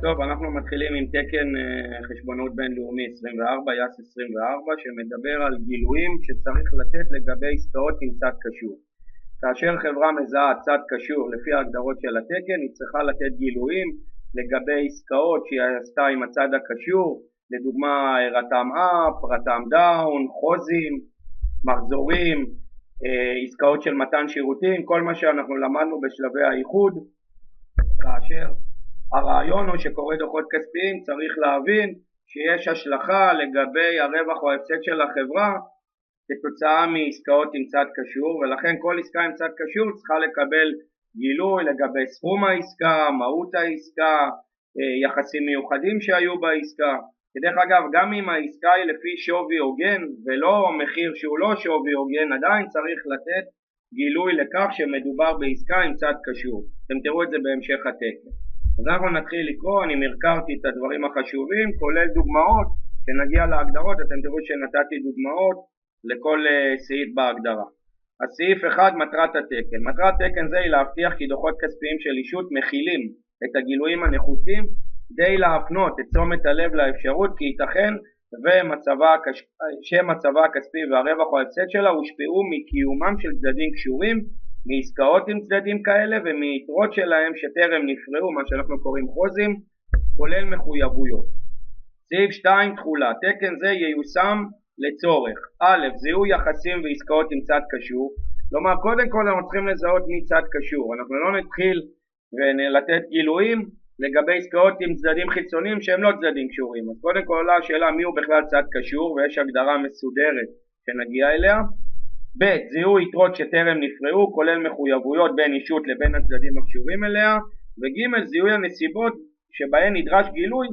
טוב, אנחנו מתחילים עם תקן חשבונאות בינלאומי 24, יאס 24, שמדבר על גילויים שצריך לתת לגבי עסקאות עם צד קשור. כאשר חברה מזהה צד קשור לפי ההגדרות של התקן, היא צריכה לתת גילויים לגבי עסקאות שהיא עשתה עם הצד הקשור, לדוגמה רתם אפ, רתם דאון, חוזים, מחזורים, עסקאות של מתן שירותים, כל מה שאנחנו למדנו בשלבי האיחוד. כאשר הרעיון הוא שקורא דוחות כספיים צריך להבין שיש השלכה לגבי הרווח או ההפסד של החברה כתוצאה מעסקאות עם צד קשור, ולכן כל עסקה עם צד קשור צריכה לקבל גילוי לגבי סכום העסקה, מהות העסקה, יחסים מיוחדים שהיו בעסקה. כדרך אגב, גם אם העסקה היא לפי שווי הוגן ולא מחיר שהוא לא שווי הוגן, עדיין צריך לתת גילוי לכך שמדובר בעסקה עם צד קשור. אתם תראו את זה בהמשך התקן. אז אנחנו נתחיל לקרוא, אני מרקרתי את הדברים החשובים, כולל דוגמאות, שנגיע להגדרות, אתם תראו שנתתי דוגמאות לכל סעיף בהגדרה. אז סעיף 1, מטרת התקן. מטרת תקן זה היא להבטיח כי דוחות כספיים של אישות מכילים את הגילויים הנחוצים, כדי להפנות את תשומת הלב לאפשרות כי ייתכן שמצבה הכספי והרווח או ההפסד שלה הושפעו מקיומם של צדדים קשורים, מעסקאות עם צדדים כאלה ומיתרות שלהם שטרם נפרעו, מה שאנחנו קוראים חוזים, כולל מחויבויות. סעיף 2, תחולה. תקן זה ייושם לצורך א', זיהוי יחסים ועסקאות עם צד קשור. כלומר, קודם כל אנחנו צריכים לזהות מי צד קשור. אנחנו לא נתחיל ולתת גילויים לגבי עסקאות עם צדדים חיצוניים שהם לא צדדים קשורים. אז קודם כל עולה השאלה מי הוא בכלל צד קשור, ויש הגדרה מסודרת שנגיע אליה. ב', זיהוי יתרות שטרם נפרעו, כולל מחויבויות בין אישות לבין הצדדים הקשורים אליה. וג', זיהוי הנסיבות שבהן נדרש גילוי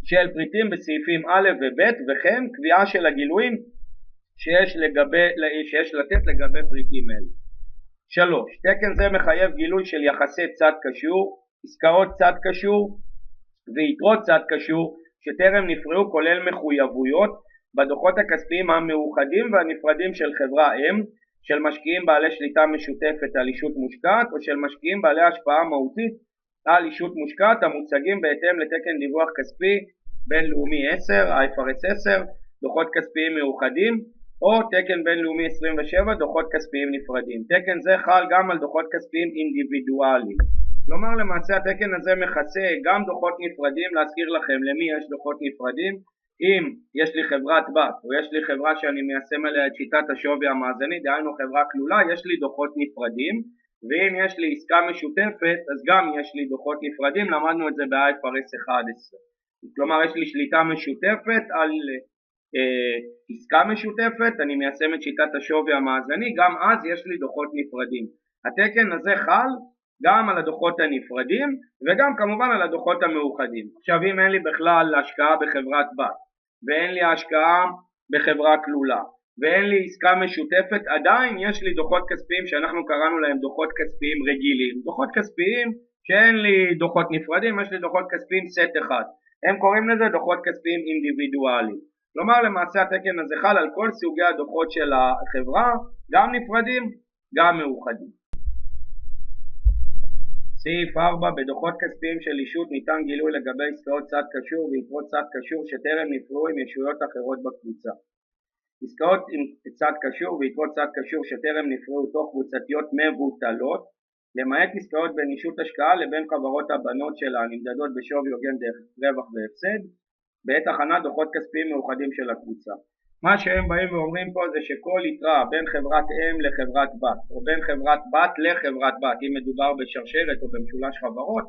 של פריטים בסעיפים א' וב', וכן קביעה של הגילויים שיש לתת לגבי פריטים אלה. 3. תקן זה מחייב גילוי של יחסי צד קשור, עסקאות צד קשור ויתרות צד קשור שטרם נפרעו, כולל מחויבויות בדוחות הכספיים המאוחדים והנפרדים של חברה אם, של משקיעים בעלי שליטה משותפת על אישות מושקעת או של משקיעים בעלי השפעה מהותית על אישות מושקעת המוצגים בהתאם לתקן דיווח כספי בינלאומי 10, IFRS 10, דוחות כספיים מאוחדים, או תקן בינלאומי 27, דוחות כספיים נפרדים. תקן זה חל גם על דוחות כספיים אינדיבידואליים. כלומר, למעשה התקן הזה מכסה גם דוחות נפרדים. להזכיר לכם למי יש דוחות נפרדים. אם יש לי חברת בת או יש לי חברה שאני מיישם עליה את שיטת השווי המאזני, דהיינו חברה כלולה, יש לי דוחות נפרדים. ואם יש לי עסקה משותפת אז גם יש לי דוחות נפרדים, למדנו את זה ב-IFRS 11. כלומר יש לי שליטה משותפת על עסקה משותפת, אני מיישם את שיטת השווי המאזני, גם אז יש לי דוחות נפרדים. התקן הזה חל גם על הדוחות הנפרדים וגם כמובן על הדוחות המאוחדים. עכשיו אם אין לי בכלל השקעה בחברת בת ואין לי השקעה בחברה כלולה ואין לי עסקה משותפת, עדיין יש לי דוחות כספיים שאנחנו קראנו להם דוחות כספיים רגילים, דוחות כספיים שאין לי דוחות נפרדים, יש לי דוחות כספיים סט אחד, הם קוראים לזה דוחות כספיים אינדיבידואליים. כלומר למעשה התקן הזה חל על כל סוגי הדוחות של החברה, גם נפרדים גם מאוחדים. סעיף 4, בדוחות כספיים של אישות ניתן גילוי לגבי עסקאות צד קשור ויתרות צד קשור שטרם נפרעו עם ישויות אחרות בקבוצה. עסקאות עם צד קשור ויתרות צד קשור שטרם נפרעו תוך קבוצתיות מבוטלות, למעט עסקאות בין אישות השקעה לבין חברות הבנות שלה נמדדות בשווי הוגן דרך רווח והפסד בעת הכנת דוחות כספיים מאוחדים של הקבוצה. מה שהם באים ואומרים פה זה שכל יתרה בין חברת אם לחברת בת או בין חברת בת לחברת בת, אם מדובר בשרשרת או במשולש חברות,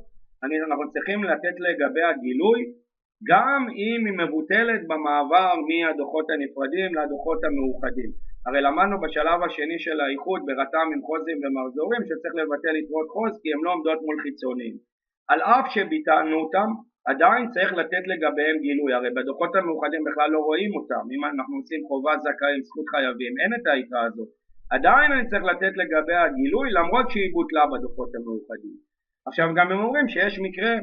אנחנו צריכים לתת לגבי הגילוי גם אם היא מבוטלת במעבר מהדוחות הנפרדים לדוחות המאוחדים. הרי למדנו בשלב השני של האיחוד ברתם עם חוזים ומחזורים שצריך לבטל יתרות חוז כי הם לא עומדות מול חיצוניים. על אף שביטלנו אותם עדיין צריך לתת לגביהם גילוי, הרי בדוחות המאוחדים בכלל לא רואים אותם. אם אנחנו עושים חובת זכאים, זכות חייבים, אין את היתרה הזאת, עדיין אני צריך לתת לגבי הגילוי למרות שהיא בוטלה בדוחות המאוחדים. עכשיו גם הם אומרים שיש מקרה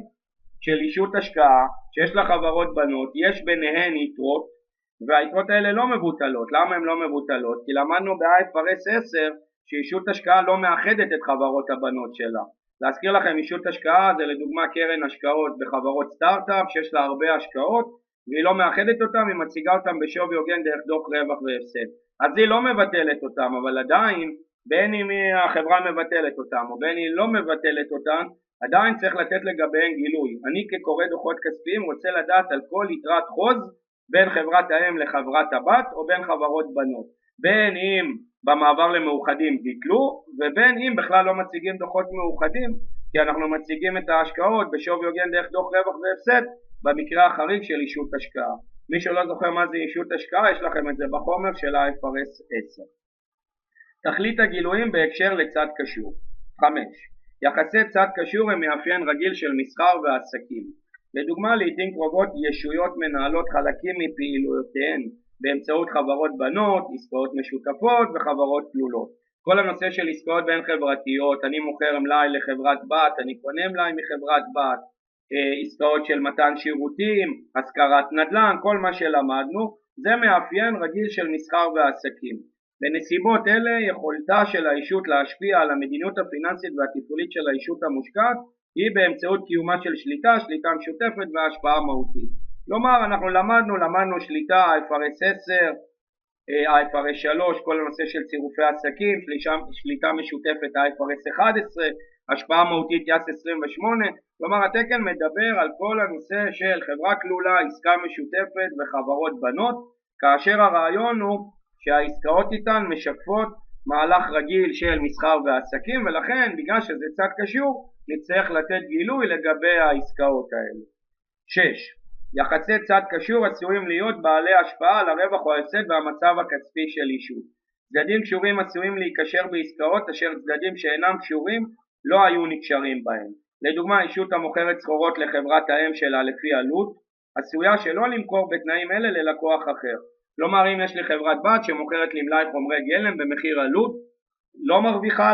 של אישות השקעה שיש לה חברות בנות, יש ביניהן יתרות והיתרות האלה לא מבוטלות. למה הן לא מבוטלות? כי למדנו ב-IFRS 10 שאישות השקעה לא מאחדת את חברות הבנות שלה, להזכיר לכם, ישות השקעה זה לדוגמה קרן השקעות בחברות סטארט-אפ שיש לה הרבה השקעות והיא לא מאחדת אותם, היא מציגה אותם בשווי הוגן דרך דוח רווח והפסד. אז היא לא מבטלת אותם, אבל עדיין בין אם החברה מבטלת אותם או בין אם לא מבטלת אותם, עדיין צריך לתת לגביהם גילוי. אני כקורא דוחות כספיים רוצה לדעת על כל יתרת חוז בין חברת האם לחברת הבת או בין חברות בנות, בין אם במעבר למאוחדים ביטלו ובין אם בכלל לא מציגים דוחות מאוחדים, כי אנחנו מציגים את ההשקעות בשווי הוגן דרך דוח רווח והפסד במקרה החריג של ישות השקעה. מי שלא זוכר מה זה ישות השקעה, יש לכם את זה בחומר של IFRS 10. תכלית הגילויים בהקשר לצד קשור. 5. יחסי צד קשור הם מאפיין רגיל של מסחר ועסקים. לדוגמה, לעתים קרובות ישויות מנהלות חלקים מפעילויותיהן באמצעות חברות בנות, עסקאות משותפות וחברות כלולות. כל הנושא של עסקאות בין חברתיות, אני מוכר מלאי לחברת בת, אני קונה מלאי מחברת בת, עסקאות של מתן שירותים, השכרת נדל"ן, כל מה שלמדנו, זה מאפיין רגיל של מסחר ועסקים. בנסיבות אלה יכולתה של הישות להשפיע על המדיניות הפיננסית והטיפולית של הישות המושקעת היא באמצעות קיומה של שליטה משותפת והשפעה מהותית. כלומר, אנחנו למדנו שליטה IFRS 10, IFRS 3, כל הנושא של צירופי עסקים, שליטה משותפת IFRS 11, השפעה מהותית יאס 28, כלומר התקן מדבר על כל הנושא של חברה כלולה, עסקה משותפת וחברות בנות, כאשר הרעיון הוא שהעסקאות איתן משקפות מהלך רגיל של מסחר ועסקים, ולכן בגלל שזה צד קשור נצטרך לתת גילוי לגבי העסקאות האלה. 6. יחסי צד קשור עשויים להיות בעלי השפעה על הרווח או ההפסד והמצב הכספי של ישות. צדדים קשורים עשויים להיקשר בעסקאות אשר צדדים שאינם קשורים לא היו נקשרים בהם. לדוגמה, ישות המוכרת סחורות לחברת האם שלה לפי עלות עשויה שלא למכור בתנאים אלה ללקוח אחר. כלומר, אם יש לי חברת בת שמוכרת לי מלאי חומרי גלם במחיר עלות, לא מרוויחה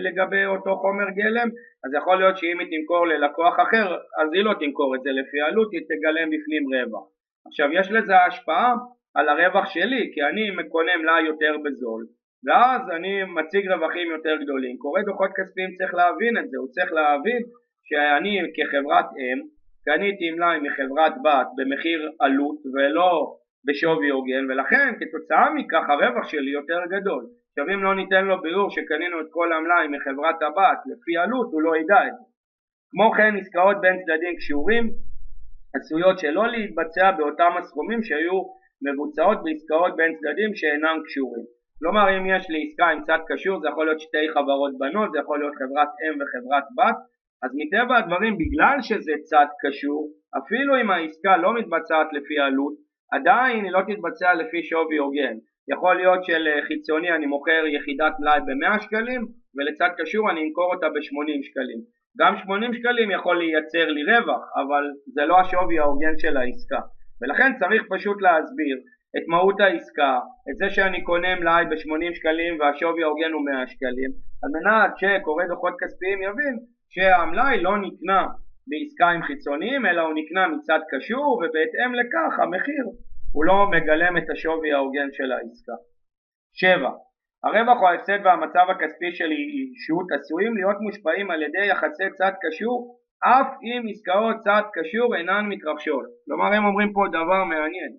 לגבי אותו חומר גלם, אז יכול להיות שאם היא תמכור ללקוח אחר, אז היא לא תמכור את זה לפי עלות, היא תגלם בפנים רווח. עכשיו, יש לזה השפעה על הרווח שלי, כי אני קונה מלאי יותר בזול, ואז אני מציג רווחים יותר גדולים. קורא דוחות כספיים צריך להבין את זה, הוא צריך להבין שאני כחברת אם, קניתי מלאי מחברת בת במחיר עלות ולא בשווי הוגן, ולכן כתוצאה מכך הרווח שלי יותר גדול. עכשיו אם לא ניתן לו ביאור שקנינו את כל המלאי מחברת הבת לפי עלות, הוא לא ידע את זה. כמו כן, עסקאות בין צדדים קשורים עשויות שלא להתבצע באותם הסכומים שהיו מבוצעות בעסקאות בין צדדים שאינם קשורים. כלומר, אם יש לי עסקה עם צד קשור, זה יכול להיות שתי חברות בנות, זה יכול להיות חברת אם וחברת בת, אז מטבע הדברים, בגלל שזה צד קשור, אפילו אם העסקה לא מתבצעת לפי עלות, עדיין היא לא תתבצע לפי שווי הוגן. יכול להיות של חיצוני אני מוכר יחידת מלאי ב100 שקלים, ולצד קשור אני אמכור אותה ב80 שקלים. גם 80 שקלים יכול לייצר לי רווח, אבל זה לא השווי ההוגן של העסקה. ולכן צריך פשוט להסביר את מהות העסקה, את זה שאני קונה מלאי ב80 שקלים והשווי ההוגן הוא 100 שקלים, על מנת שקורא דוחות כספיים יבין שהמלאי לא נקנה בעסקה עם חיצוניים, אלא הוא נקנה מצד קשור, ובהתאם לכך המחיר הוא לא מגלם את השווי ההוגן של העסקה. 7. הרווח או ההפסד והמצב הכספי של ישות עשויים להיות מושפעים על ידי יחסי צד קשור, אף אם עסקאות צד קשור אינן מתרחשות. כלומר, הם אומרים פה דבר מעניין,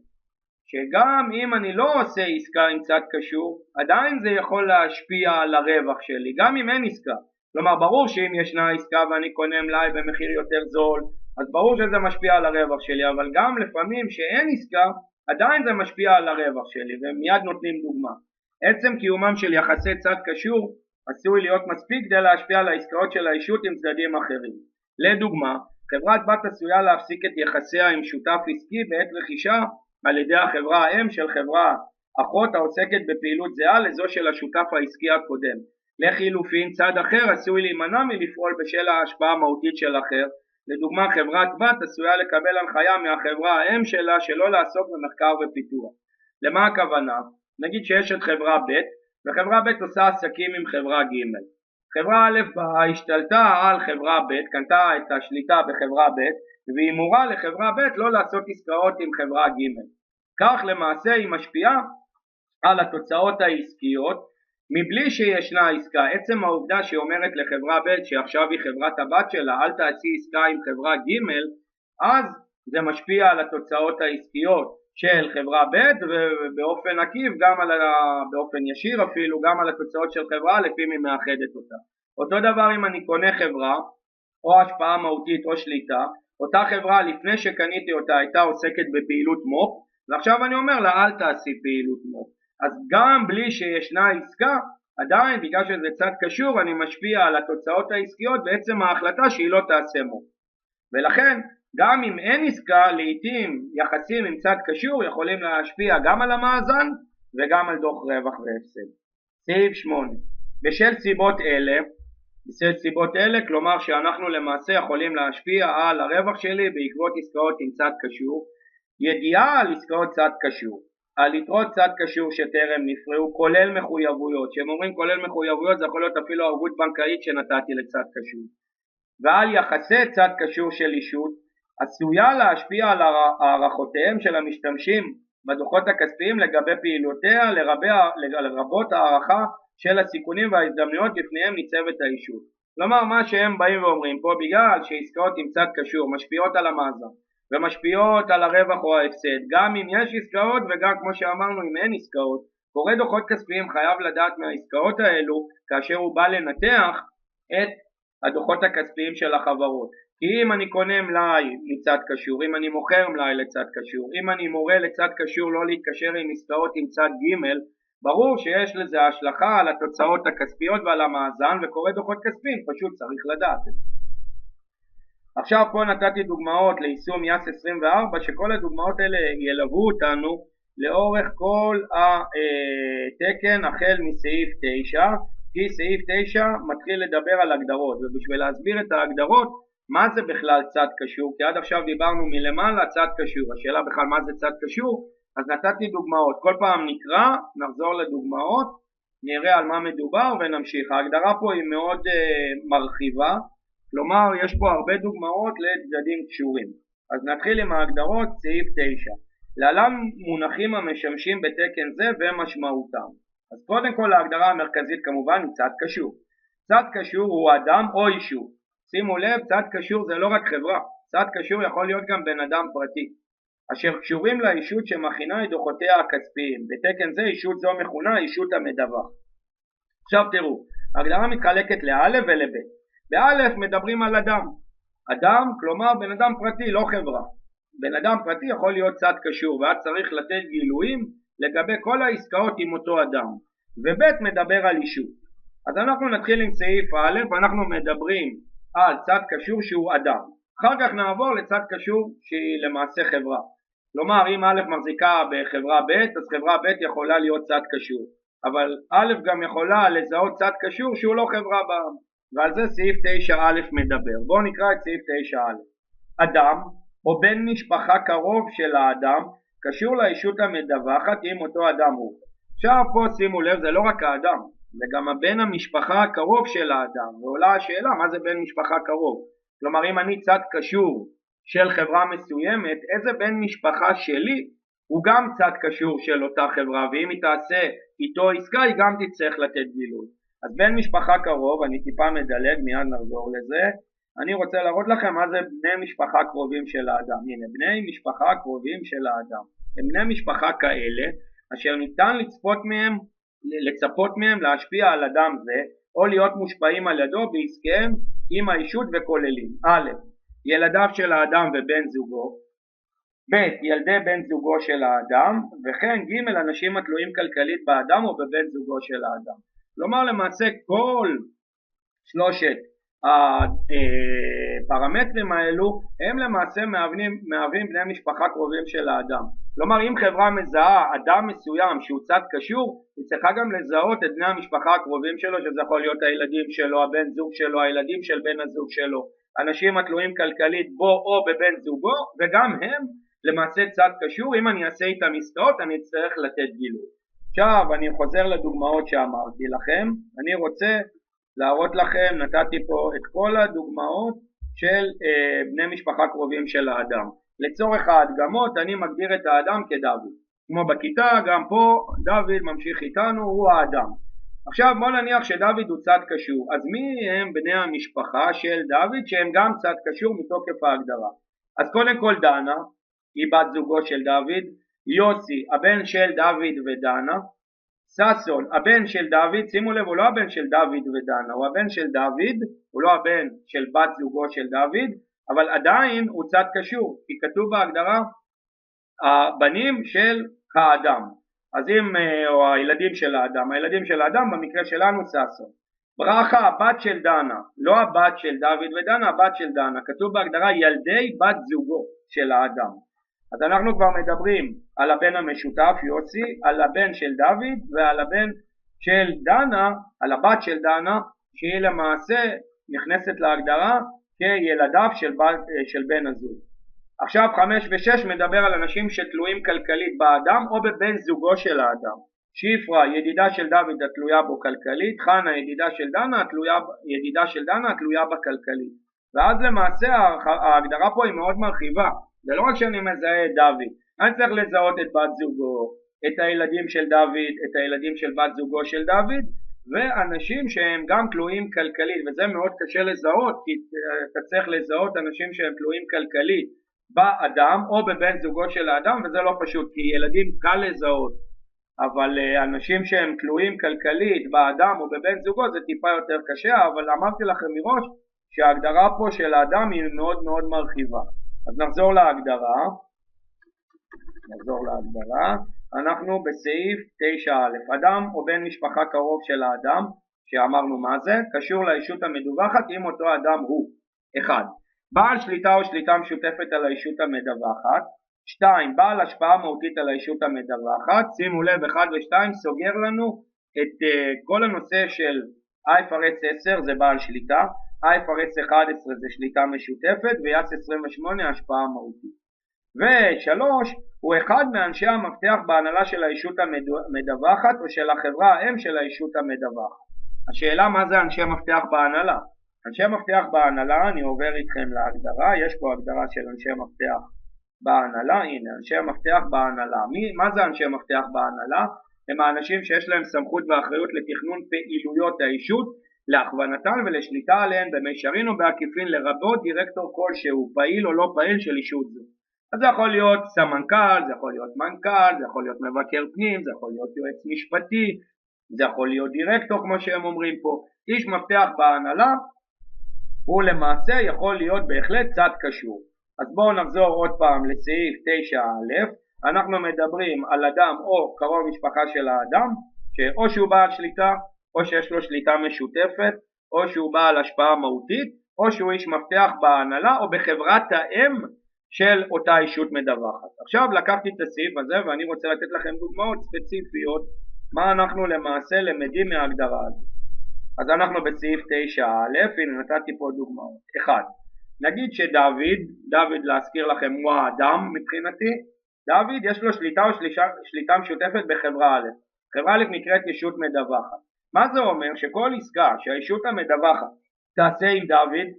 שגם אם אני לא עושה עסקה עם צד קשור, עדיין זה יכול להשפיע על הרווח שלי, גם אם אין עסקה. כלומר, ברור שאם ישנה עסקה ואני קונה מלאי במחיר יותר זול, אז ברור שזה משפיע על הרווח שלי, אבל גם לפעמים שאין עסקה, עדיין זה משפיע על הרווח שלי, ומיד נותנים דוגמה. עצם קיומם של יחסי צד קשור עשוי להיות מספיק כדי להשפיע על העסקאות של הישות עם צדדים אחרים. לדוגמה, חברת בת עשויה להפסיק את יחסיה עם שותף עסקי בעת רכישה על ידי החברה האם של חברה אחות העוסקת בפעילות זהה לזו של השותף העסקי הקודם. לחילופין, צד אחר עשוי להימנע מלפעול בשל ההשפעה המהותית של אחר. לדוגמה, חברת בת עשויה לקבל הנחיה מהחברה האם שלה שלא לעסוק במחקר ופיתוח. למה הכוונה? נגיד שיש את חברה ב' וחברה ב' עושה עסקים עם חברה ג'. חברה א' השתלטה על חברה ב', קנתה את השליטה בחברה ב' והיא מורה לחברה ב' לא לעשות עסקאות עם חברה ג'. כך למעשה היא משפיעה על התוצאות העסקיות מבלי שישנה עסקה. עצם העובדה שהיא אומרת לחברה ב' שעכשיו היא חברת הבת שלה, אל תעשי עסקה עם חברה ג', אז זה משפיע על התוצאות העסקיות של חברה ב' ובאופן עקיף גם באופן ישיר אפילו גם על התוצאות של חברה לפי מי מאחדת אותה. אותו דבר אם אני קונה חברה או השפעה מהותית או שליטה, אותה חברה לפני שקניתי אותה הייתה עוסקת בפעילות מו"פ, ועכשיו אני אומר לה אל תעשי פעילות מו"פ. אז גם בלי שישנה עסקה, עדיין בגלל שזה צד קשור אני משפיע על התוצאות העסקיות בעצם ההחלטה שהיא לא תעשה מו"פ. ולכן גם אם אין עסקה, לעתים יחסים עם צד קשור יכולים להשפיע גם על המאזן וגם על דוח רווח והפסד. סעיף 8. בשל סיבות אלה, כלומר שאנחנו למעשה יכולים להשפיע על הרווח שלי בעקבות עסקאות עם צד קשור, ידיעה על עסקאות צד קשור, על יתרות צד קשור שטרם נפרעו, כולל מחויבויות, שהם אומרים כולל מחויבויות זה יכול להיות אפילו ערבות בנקאית שנתתי לצד קשור, ועל יחסי צד קשור של אישות, עשויה להשפיע על הערכותיהם של המשתמשים בדוחות הכספיים לגבי פעילותיה, לרבות הערכה של הסיכונים וההזדמנויות לפניהם ניצבת האישות. כלומר מה שהם באים ואומרים פה, בגלל שעסקאות עם צד קשור משפיעות על המאזן ומשפיעות על הרווח או ההפסד, גם אם יש עסקאות וגם כמו שאמרנו אם אין עסקאות, קורא דוחות כספיים חייב לדעת מהעסקאות האלו כאשר הוא בא לנתח את הדוחות הכספיים של החברות. כי אם אני קונה מלאי מצד קשור, אם אני מוכר מלאי לצד קשור, אם אני מורה לצד קשור לא להתקשר עם עסקאות עם צד ג', ברור שיש לזה השלכה על התוצאות הכספיות ועל המאזן, וקורא דוחות כספיים פשוט צריך לדעת את זה. עכשיו פה נתתי דוגמאות ליישום יס 24 שכל הדוגמאות האלה ילוו אותנו לאורך כל התקן החל מסעיף 9, כי סעיף 9 מתחיל לדבר על הגדרות, ובשביל להסביר את ההגדרות מה זה בכלל צד קשור, כי עד עכשיו דיברנו מלמעלה צד קשור, השאלה בכלל מה זה צד קשור, אז נתתי דוגמאות, כל פעם נקרא, נחזור לדוגמאות, נראה על מה מדובר ונמשיך. ההגדרה פה היא מאוד מרחיבה, כלומר יש פה הרבה דוגמאות לצדדים קשורים. אז נתחיל עם ההגדרות, סעיף 9. להלן מונחים המשמשים בתקן זה ומשמעותם. אז קודם כל ההגדרה המרכזית כמובן היא צד קשור. צד קשור הוא אדם או אישות. שימו לב, צד קשור זה לא רק חברה, צד קשור יכול להיות גם בן אדם פרטי, אשר קשורים לאישות שמכינה את דוחותיה הכספיים. בתקן זה אישות זו מכונה אישות המדווח. עכשיו תראו, ההגדרה מתחלקת לאלף ולבית. באלף מדברים על אדם. אדם, כלומר בן אדם פרטי, לא חברה. בן אדם פרטי יכול להיות צד קשור, ואז צריך לתת גילויים לגבי כל העסקאות עם אותו אדם. ובית מדבר על אישות. אז אנחנו נתחיל עם סעיף א', ואנחנו מדברים על צד קשור שהוא אדם. אחר כך נעבור לצד קשור שהיא למעשה חברה. כלומר אם א' מחזיקה בחברה ב', אז חברה ב' יכולה להיות צד קשור. אבל א' גם יכולה לזהות צד קשור שהוא לא חברה בעם. ועל זה סעיף 9א מדבר. בואו נקרא את סעיף 9א. אדם או בן משפחה קרוב של האדם קשור לאישות המדווחת אם אותו אדם הוא. עכשיו פה שימו לב, זה לא רק האדם, זה גם הבן המשפחה הקרוב של האדם. ועולה השאלה מה זה בן משפחה קרוב. כלומר אם אני צד קשור של חברה מסוימת, איזה בן משפחה שלי הוא גם צד קשור של אותה חברה, ואם היא תעשה איתו עסקה היא גם תצטרך לתת גילוי. אז בן משפחה קרוב, אני טיפה מדלג, מיד נחזור לזה. אני רוצה להראות לכם מה זה בני משפחה קרובים של האדם. הנה, בני משפחה קרובים של האדם הם בני משפחה כאלה אשר ניתן לצפות מהם להשפיע על אדם זה או להיות מושפעים על ידו בעסקיהם עם האישות וכוללים א', ילדיו של האדם ובן זוגו, ב', ילדי בן זוגו של האדם, וכן ג', אנשים התלויים כלכלית באדם או בבן זוגו של האדם. כלומר למעשה כל שלושת הפרמטרים האלו הם למעשה מהווים בני משפחה קרובים של האדם. כלומר אם חברה מזהה אדם מסוים שהוא צד קשור, היא צריכה גם לזהות את בני המשפחה הקרובים שלו, שזה יכול להיות הילדים שלו, הבן זוג שלו, הילדים של בן הזוג שלו, אנשים התלויים כלכלית בו או בבן זוגו, וגם הם למעשה צד קשור. אם אני אעשה איתם עסקאות אני אצטרך לתת גילוי. עכשיו אני חוזר לדוגמאות שאמרתי לכם. אני רוצה להראות לכם, נתתי פה את כל הדוגמאות של בני משפחה קרובים של האדם. לצורך ההדגמות אני מגדיר את האדם כדוד. כמו בכיתה, גם פה דוד ממשיך איתנו, הוא האדם. עכשיו בוא נניח שדוד הוא צד קשור, אז מי הם בני המשפחה של דוד שהם גם צד קשור מתוקף ההגדרה? אז קודם כל דנה היא בת זוגו של דוד, יוסי הבן של דוד ודנה, ששון הבן של דוד, שימו לב הוא לא הבן של דוד ודנה, הוא הבן של דוד, הוא לא הבן של בת זוגו של דוד, אבל עדיין הוא צד קשור, כי כתוב בהגדרה הבנים של האדם, אז אם, או הילדים של האדם, הילדים של האדם במקרה שלנו ששון. ברכה הבת של דנה, לא הבת של דוד ודנה, הבת של דנה, כתוב בהגדרה ילדי בת זוגו של האדם. אז אנחנו כבר מדברים על הבן המשותף יוסי, על הבן של דוד ועל הבן של דנה, על הבת של דנה שהיא למעשה נכנסת להגדרה כילדיו של בן הזוג. עכשיו 5 ו-6 מדבר על אנשים שתלויים כלכלית באדם או בבן זוגו של האדם. שפרה ידידה של דוד התלויה בו כלכלית, חנה ידידה של דנה התלויה בה כלכלית. ואז למעשה ההגדרה פה היא מאוד מרחיבה, זה לא רק שאני מזהה את דוד, אני צריך לזהות את בת זוגו, את הילדים של דוד, את הילדים של בת זוגו של דוד, ואנשים שהם גם תלויים כלכלית, וזה מאוד קשה לזהות, כי אתה צריך לזהות אנשים שהם תלויים כלכלית באדם או בבן זוגו של האדם, וזה לא פשוט, כי ילדים קל לזהות, אבל אנשים שהם תלויים כלכלית באדם או בבן זוגו זה טיפה יותר קשה, אבל אמרתי לכם מראש שההגדרה פה של האדם היא מאוד מאוד מרחיבה. אז נחזור להגדרה, אנחנו בסעיף 9א, אדם או בן משפחה קרוב של האדם, שאמרנו מה זה, קשור לישות המדווחת אם אותו אדם הוא 1. בעל שליטה או שליטה משותפת על הישות המדווחת, 2. בעל השפעה מהותית על הישות המדווחת, שימו לב 1 ו2 סוגר לנו את כל הנושא של IFRS 10 זה בעל שליטה, IFRS 11 זה שליטה משותפת ויאס 28 השפעה מהותית. ו3 הוא אחד מאנשי המפתח בהנהלה של הישות המדווחת או של החברה האם של הישות המדווחת. השאלה מה זה אנשי מפתח בהנהלה? אנשי מפתח בהנהלה, אני עובר איתכם להגדרה, יש פה הגדרה של אנשי מפתח בהנהלה, הנה אנשי המפתח בהנהלה. מה זה אנשי מפתח בהנהלה? הם האנשים שיש להם סמכות ואחריות לתכנון פעילויות האישות, להכוונתן ולשליטה עליהן במישרין או בעקיפין לרבות דירקטור כלשהו, פעיל או לא פעיל של אישות זו. אז זה יכול להיות סמנכ"ל, זה יכול להיות מנכ"ל, זה יכול להיות מבקר פנים, זה יכול להיות יועץ משפטי, זה יכול להיות דירקטור כמו שהם אומרים פה. איש מפתח בהנהלה הוא למעשה יכול להיות בהחלט צד קשור. אז בואו נחזור עוד פעם לסעיף 9א, אנחנו מדברים על אדם או קרוב משפחה של האדם, שאו שהוא בעל שליטה, או שיש לו שליטה משותפת, או שהוא בעל השפעה מהותית, או שהוא איש מפתח בהנהלה או בחברת האם של אותה אישות מדווחת. עכשיו לקחתי את הסעיף הזה ואני רוצה לתת לכם דוגמאות ספציפיות מה אנחנו למעשה למדים מההגדרה הזאת. אז אנחנו בסעיף 9א, הנה נתתי פה דוגמאות. 1. נגיד שדוד להזכיר לכם הוא האדם מבחינתי, דוד יש לו שליטה או שליטה משותפת בחברה א'. חברה א' נקראת אישות מדווחת. מה זה אומר? שכל עסקה שהאישות המדווחת תעשה עם דוד,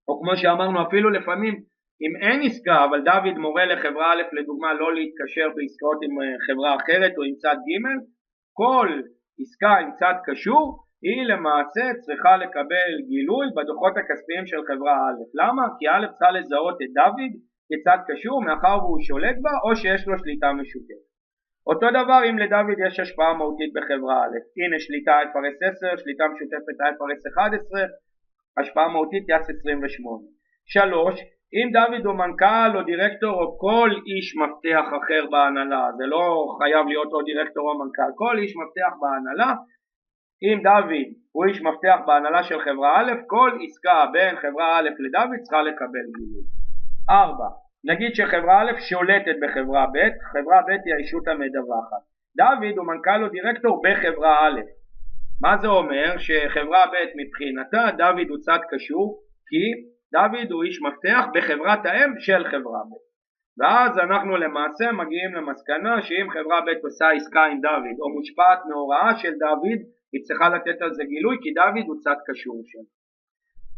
או כמו שאמרנו אפילו לפעמים אם אין עסקה אבל דוד מורה לחברה א' לדוגמה לא להתקשר בעסקאות עם חברה אחרת או עם צד ג', כל עסקה עם צד קשור היא למעשה צריכה לקבל גילוי בדוחות הכספיים של חברה א'. למה? כי א' צריכה לזהות את דוד כצד קשור מאחר והוא שולט בה או שיש לו שליטה משותפת. אותו דבר אם לדוד יש השפעה מהותית בחברה א', הנה שליטה IFRS 10, שליטה משותפת IFRS 11, השפעה מהותית יאס 28. 3. אם דוד הוא מנכ"ל או דירקטור או כל איש מפתח אחר בהנהלה, זה לא חייב להיות או דירקטור או מנכ"ל, כל איש מפתח בהנהלה, אם דוד הוא איש מפתח בהנהלה של חברה א', כל עסקה בין חברה א' לדוד צריכה לקבל גילוי. 4. נגיד שחברה א' שולטת בחברה ב', חברה ב' היא האישות המדווחת. דוד הוא מנכ"ל או דירקטור בחברה א'. מה זה אומר? שחברה ב' מבחינתה דוד הוא צד קשור, כי דוד הוא איש מפתח בחברת האם של חברה ב'. ואז אנחנו למעשה מגיעים למסקנה שאם חברה ב' עושה עסקה עם דוד או מושפעת מהוראה של דוד, היא צריכה לתת על זה גילוי כי דוד הוא צד קשור שלו.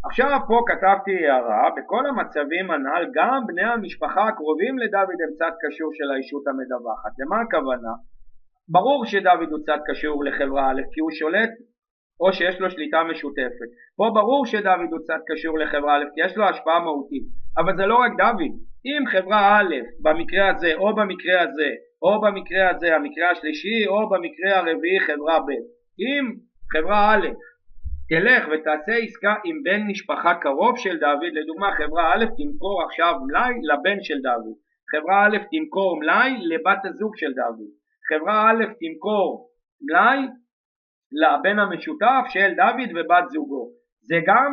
עכשיו פה כתבתי הערה, בכל המצבים הנ"ל גם בני המשפחה הקרובים לדוד הם צד קשור של האישות המדווחת. למה הכוונה? ברור שדוד הוא צד קשור לחברה א' כי הוא שולט או שיש לו שליטה משותפת. פה ברור שדוד הוא צד קשור לחברה א' כי יש לו השפעה מהותית, אבל זה לא רק דוד. אם חברה א' במקרה הזה או במקרה הזה או במקרה הזה המקרה השלישי או במקרה הרביעי חברה ב', אם חברה א' תלך ותעשה עסקה עם בן משפחה קרוב של דוד, לדוגמה חברה א' תמכור עכשיו מלאי לבן של דוד, חברה א' תמכור מלאי לבת הזוג של דוד, חברה א' תמכור מלאי לבן המשותף של דוד ובת זוגו, זה גם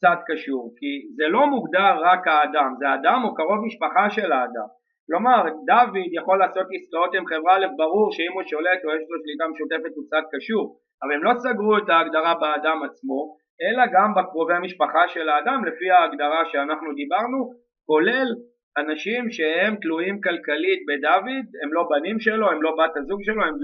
צד קשור, כי זה לא מוגדר רק האדם, זה האדם או קרוב משפחה של האדם. כלומר דוד יכול לעשות עסקאות עם חברה א', ברור שאם הוא שולט או יש לו שליטה משותפת הוא צד קשור, אבל הם לא סגרו את ההגדרה באדם עצמו, אלא גם בקרובי המשפחה של האדם לפי ההגדרה שאנחנו דיברנו, כולל אנשים שהם תלויים כלכלית בדוד, הם לא בנים שלו, הם לא בת הזוג שלו, הם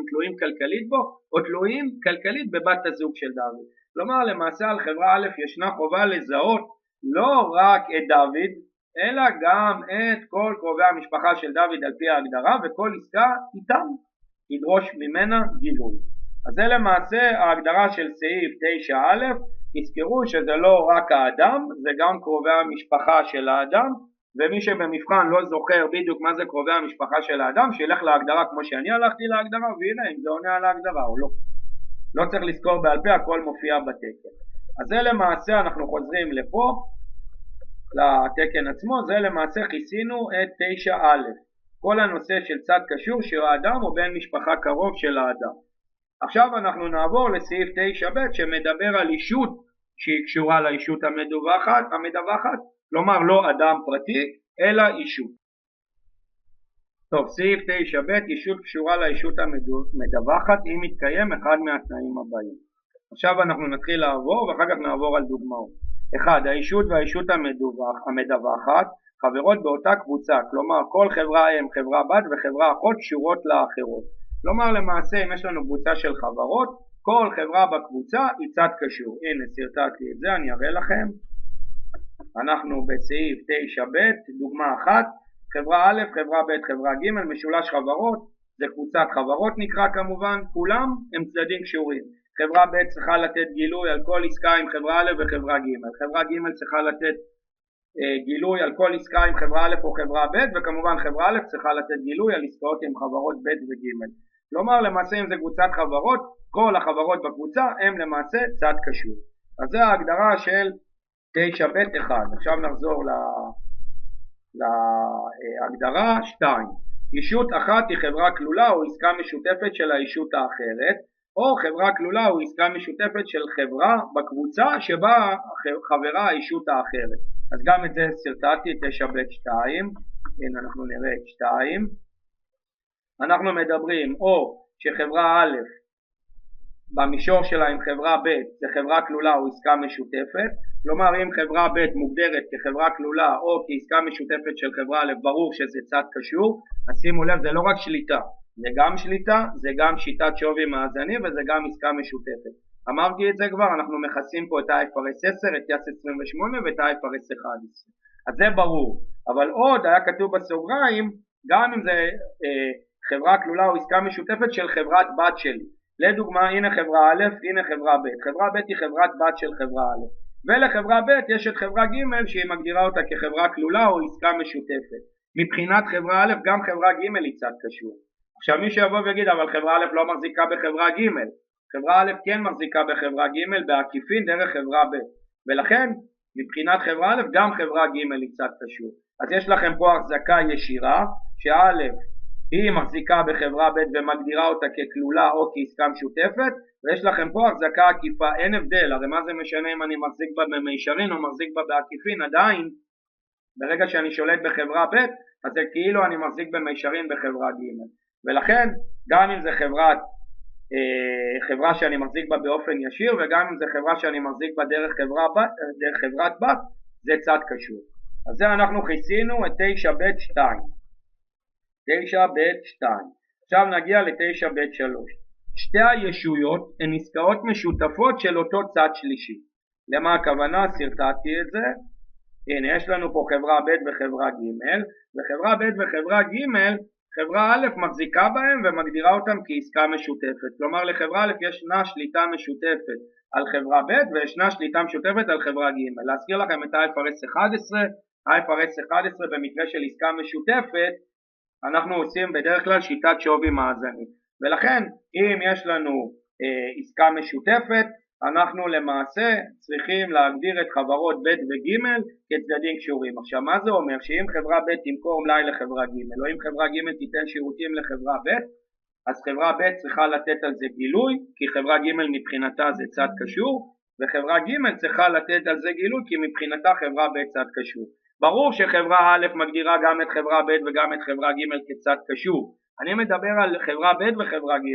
תלויים כלכלית בו, או תלויים כלכלית בבת הזוג של דוד. כלומר למעשה על חברה א' ישנה חובה לזהות לא רק את דוד, אלא גם את כל קרובי המשפחה של דוד על פי ההגדרה, וכל עסקה איתם ידרוש ממנה גילוי. אז זה למעשה ההגדרה של סעיף 9א, תזכרו שזה לא רק האדם, זה גם קרובי המשפחה של האדם, ומי שבמבחן לא זוכר בדיוק מה זה קרובי המשפחה של האדם, שילך להגדרה כמו שאני הלכתי להגדרה, והנה אם זה עונה על ההגדרה או לא. לא צריך לזכור בעל פה, הכל מופיע בתקן. אז זה למעשה, אנחנו חוזרים לפה, לתקן עצמו, זה למעשה כיסינו את 9א. כל הנושא של צד קשור של האדם או בן משפחה קרוב של האדם. עכשיו אנחנו נעבור לסעיף 9ב שמדבר על אישות שהיא קשורה לאישות המדווחת, כלומר לא אדם פרטי אלא אישות. טוב, סעיף 9ב, אישות קשורה לאישות המדווחת אם מתקיים אחד מהתנאים הבאים. עכשיו אנחנו נתחיל לעבור ואחר כך נעבור על דוגמאות. 1. האישות והאישות המדווחת חברות באותה קבוצה, כלומר כל חברה הם חברה בת וחברה אחות קשורות לאחרות. כלומר למעשה אם יש לנו קבוצה של חברות, כל חברה בקבוצה היא צד קשור. הנה סרטטתי את זה, אני אראה לכם. אנחנו בסעיף 9ב, דוגמה 1, חברה א', חברה ב', חברה ג', משולש חברות, זה קבוצת חברות נקרא כמובן, כולם הם צדדים קשורים. חברה ב' צריכה לתת גילוי על כל עסקה עם חברה א' וחברה ג', חברה ג' צריכה לתת גילוי על כל עסקה עם חברה א' או חברה ב', וכמובן חברה א' צריכה לתת גילוי על עסקאות עם חברות ב' וג'. כלומר למעשה אם זה קבוצת חברות, כל החברות בקבוצה הם למעשה צד קשור. אז זה ההגדרה של 9ב1. עכשיו נחזור להגדרה 2. אישות אחת היא חברה כלולה או עסקה משותפת של האישות האחרת, או חברה כלולה או עסקה משותפת של חברה בקבוצה שבה חברה האישות האחרת. אז גם את זה סרטטתי, 9ב2. הנה אנחנו נראה את 2. אנחנו מדברים או שחברה א' במישור שלה עם חברה ב' זה חברה כלולה או עסקה משותפת, כלומר אם חברה ב' מוגדרת כחברה כלולה או כעסקה משותפת של חברה א', ברור שזה צד קשור. אז שימו לב, זה לא רק שליטה, זה גם שליטה, זה גם שיטת שווי מאזני וזה גם עסקה משותפת. אמרתי את זה כבר, אנחנו מכסים פה את ה-IFRS 10, את יס 28 ואת ה-IFRS 11. אז זה ברור, אבל עוד היה כתוב בסוגריים, גם אם זה חברה כלולה או עסקה משותפת של חברת בת שלי. לדוגמה, הנה חברה א', הנה חברה ב'. חברה ב' היא חברת בת של חברה א', ולחברה ב' יש את חברה ג' שהיא מגדירה אותה כחברה כלולה או עסקה משותפת. מבחינת חברה א' גם חברה ג' היא צד קשור. עכשיו מי שיבוא ויגיד אבל חברה א' לא מחזיקה בחברה ג', חברה א' כן מחזיקה בחברה ג' בעקיפין דרך חברה ב', ולכן מבחינת חברה א' גם חברה ג' היא צד קשור. אז יש לכם פה החזקה ישירה שא' היא מחזיקה בחברה ב' ומגדירה אותה ככלולה או כעסקה משותפת, ויש לכם פה החזקה עקיפה. אין הבדל, הרי מה זה משנה אם אני מחזיק בה במישרין או מחזיק בה בעקיפין, עדיין ברגע שאני שולט בחברה ב' אז זה כאילו אני מחזיק במישרין בחברה ג', ולכן גם אם זה חברה שאני מחזיק בה באופן ישיר וגם אם זה חברה שאני מחזיק בה דרך חברת בת, זה צד קשור. אז זה אנחנו כיסינו את 9ב2. 9ב2. עכשיו נגיע ל9ב3. שתי הישויות הן עסקאות משותפות של אותו צד שלישי. למה הכוונה? סרטטתי את זה. הנה יש לנו פה חברה ב' וחברה ג', וחברה ב' וחברה ג' חברה א' מחזיקה בהם ומגדירה אותם כעסקה משותפת. כלומר לחברה א' ישנה שליטה משותפת על חברה ב' וישנה שליטה משותפת על חברה ג'. להזכיר לכם את IFRS 11, IFRS 11 במקרה של עסקה משותפת אנחנו עושים בדרך כלל שיטת שווי מאזנית, ולכן אם יש לנו עסקה משותפת אנחנו למעשה צריכים להגדיר את חברות ב' וג' כצדדים קשורים. עכשיו מה זה אומר? שאם חברה ב' תמכור מלאי לחברה ג' או אם חברה ג' תיתן שירותים לחברה ב', אז חברה ב' צריכה לתת על זה גילוי, כי חברה ג' מבחינתה זה צד קשור, וחברה ג' צריכה לתת על זה גילוי כי מבחינתה חברה ב' צד קשור. ברור שחברה א' מגדירה גם את חברה ב' וגם את חברה ג' כצד קשור. אני מדבר על חברה ב' וחברה ג'.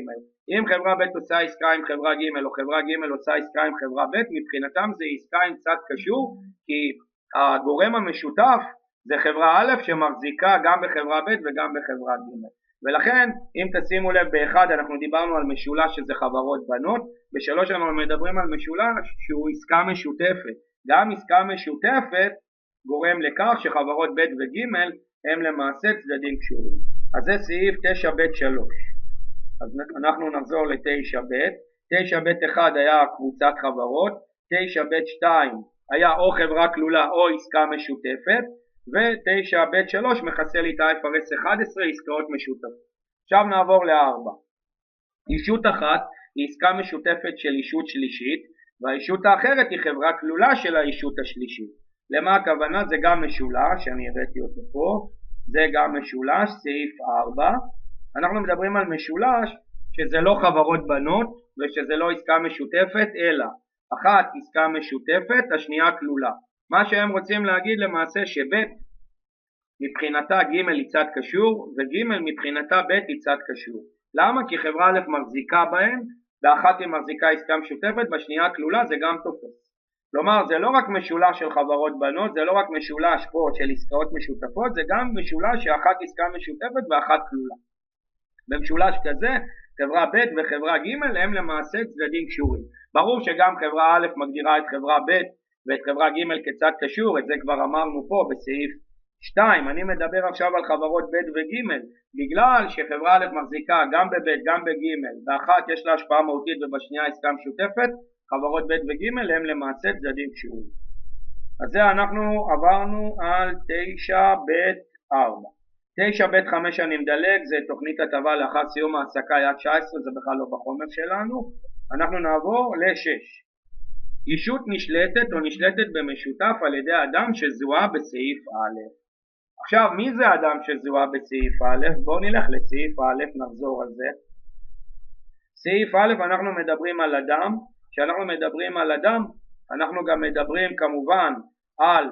אם חברה ב' עושה עסקה עם חברה ג' או חברה ג' עושה עסקה עם חברה ב', מבחינתם זה עסקה עם צד קשור, כי הגורם המשותף זה חברה א' שמחזיקה גם בחברה ב' וגם בחברה ג'. ולכן אם תשימו לב באחד אנחנו דיברנו על משולש שזה חברות בנות, בשלוש אנחנו מדברים על משולש שהוא עסקה משותפת. גם עסקה משותפת גורם לכך שחברות ב' וג' הם למעשה צדדים קשורים. אז זה סעיף 9ב3. אז אנחנו נחזור ל9ב. 9ב1 היה קבוצת חברות, 9ב2 היה או חברה כלולה או עסקה משותפת, ו9ב3 מחסל את IFRS 11 עסקאות משותפות. עכשיו נעבור ל4. אישות אחת היא עסקה משותפת של אישות שלישית, והאישות האחרת היא חברה כלולה של האישות השלישית. למה הכוונה? זה גם משולש, אני הראיתי אותו פה, זה גם משולש, סעיף 4. אנחנו מדברים על משולש שזה לא חברות בנות ושזה לא עסקה משותפת, אלא אחת עסקה משותפת, השנייה כלולה. מה שהם רוצים להגיד למעשה שב' מבחינתה ג' היא צד קשור וג' מבחינתה ב' היא צד קשור. למה? כי חברה א' מחזיקה בהם, באחת היא מחזיקה עסקה משותפת, בשנייה כלולה, זה גם תופס. כלומר זה לא רק משולש של חברות בנות, זה לא רק משולש פה של עסקאות משותפות, זה גם משולש שאחת עסקה משותפת ואחת כלולה. במשולש כזה חברה ב' וחברה ג' הם למעשה צדדים קשורים. ברור שגם חברה א' מגדירה את חברה ב' ואת חברה ג' כצד קשור, את זה כבר אמרנו פה בסעיף 2. אני מדבר עכשיו על חברות ב' וג', בגלל שחברה א' מחזיקה גם בב' גם בג', באחת יש לה השפעה מהותית ובשנייה עסקה משותפת, חברות ב' וג' הם למעשה צדדים קשורים. אז זה אנחנו עברנו על 9ב4. 9ב5 אני מדלג, זה תוכנית הטבה לאחר סיום העסקה יד 19, זה בכלל לא בחומר שלנו. אנחנו נעבור ל6. אישות נשלטת או נשלטת במשותף על ידי אדם שזוהה בסעיף א'. עכשיו מי זה אדם שזוהה בסעיף א'? בואו נלך לסעיף א', נחזור על זה. סעיף א' אנחנו מדברים על אדם, כשאנחנו מדברים על אדם אנחנו גם מדברים כמובן על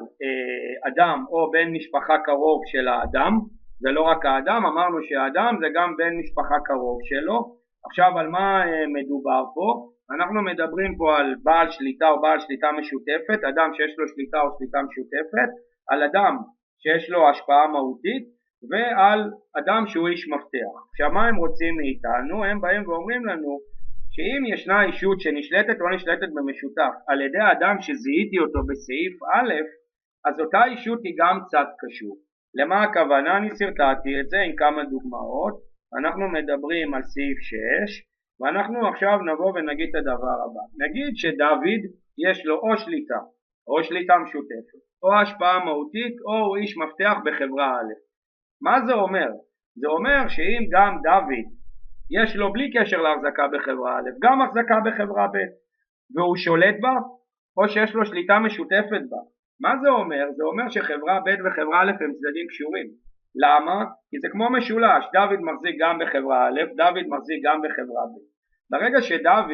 אדם או בן משפחה קרוב של האדם, זה לא רק האדם, אמרנו שהאדם זה גם בן משפחה קרוב שלו. עכשיו על מה מדובר פה? אנחנו מדברים פה על בעל שליטה או בעל שליטה משותפת, אדם שיש לו שליטה או שליטה משותפת, על אדם שיש לו השפעה מהותית ועל אדם שהוא איש מפתח. עכשיו מה הם רוצים מאיתנו? הם באים ואומרים לנו שאם ישנה אישות שנשלטת או נשלטת במשותף על ידי האדם שזיהיתי אותו בסעיף א', אז אותה אישות היא גם צד קשור. למה הכוונה? אני סרטטתי את זה עם כמה דוגמאות. אנחנו מדברים על סעיף 6 ואנחנו עכשיו נבוא ונגיד את הדבר הבא. נגיד שדוד יש לו או שליטה או שליטה משותפת או השפעה מהותית או הוא איש מפתח בחברה א'. מה זה אומר? זה אומר שאם גם דוד יש לו בלי קשר להחזקה בחברה א' גם החזקה בחברה ב' והוא שולט בה או שיש לו שליטה משותפת בה, מה זה אומר? זה אומר שחברה ב' וחברה א' הם צדדים קשורים. למה? כי זה כמו משולש, דוד מחזיק גם בחברה א', דוד מחזיק גם בחברה ב'. ברגע שדוד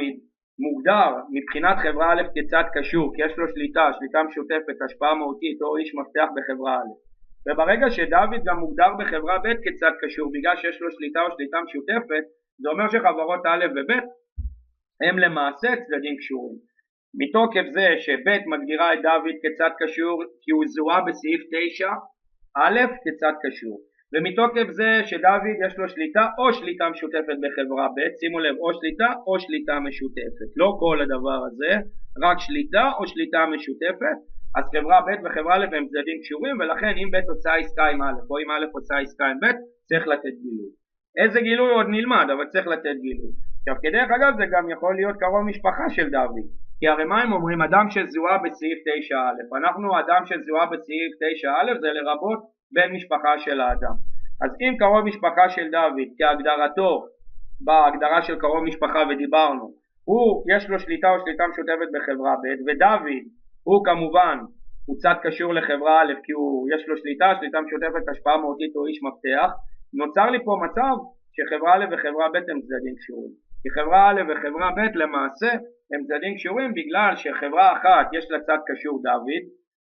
מוגדר מבחינת חברה א' כצד קשור, כי יש לו שליטה משותפת, השפעה מהותית או איש מפתח בחברה א', וברגע שדוד גם מוגדר בחברה ב' כצד קשור בגלל שיש לו שליטה או שליטה משותפת, זה אומר שחברות א' וב' הם למעשה צדדים קשורים. מתוקף זה שב' מגדירה את דוד כצד קשור כי הוא זוהה בסעיף 9 א' כצד קשור, ומתוקף זה שדוד יש לו שליטה או שליטה משותפת בחברה ב', שימו לב, או שליטה או שליטה משותפת, לא כל הדבר הזה, רק שליטה או שליטה משותפת, אז חברה ב' וחברה א' הם צדדים קשורים, ולכן אם ב' עושה עסקה עם א' או אם א' עושה עסקה עם ב', צריך לתת גילוי. איזה גילוי עוד נלמד, אבל צריך לתת גילוי. עכשיו כדרך אגב זה גם יכול להיות קרוב משפחה של דוד, כי הרי מה הם אומרים? אדם שזוהה בסעיף 9א. אנחנו אדם שזוהה בסעיף 9א זה לרבות בן משפחה של האדם. אז אם קרוב משפחה של דוד כהגדרתו בהגדרה של קרוב משפחה ודיברנו, יש לו שליטה או שליטה משותפת בחברה ב', ודוד הוא כמובן הוא צד קשור לחברה א' כי יש לו שליטה משותפת, השפעה מהותית או איש מפתח, נוצר לי פה מצב שחברה א' וחברה ב' הם צדדים קשורים. כי חברה א' וחברה ב' למעשה הם צדדים קשורים בגלל שחברה אחת יש לה צד קשור דוד,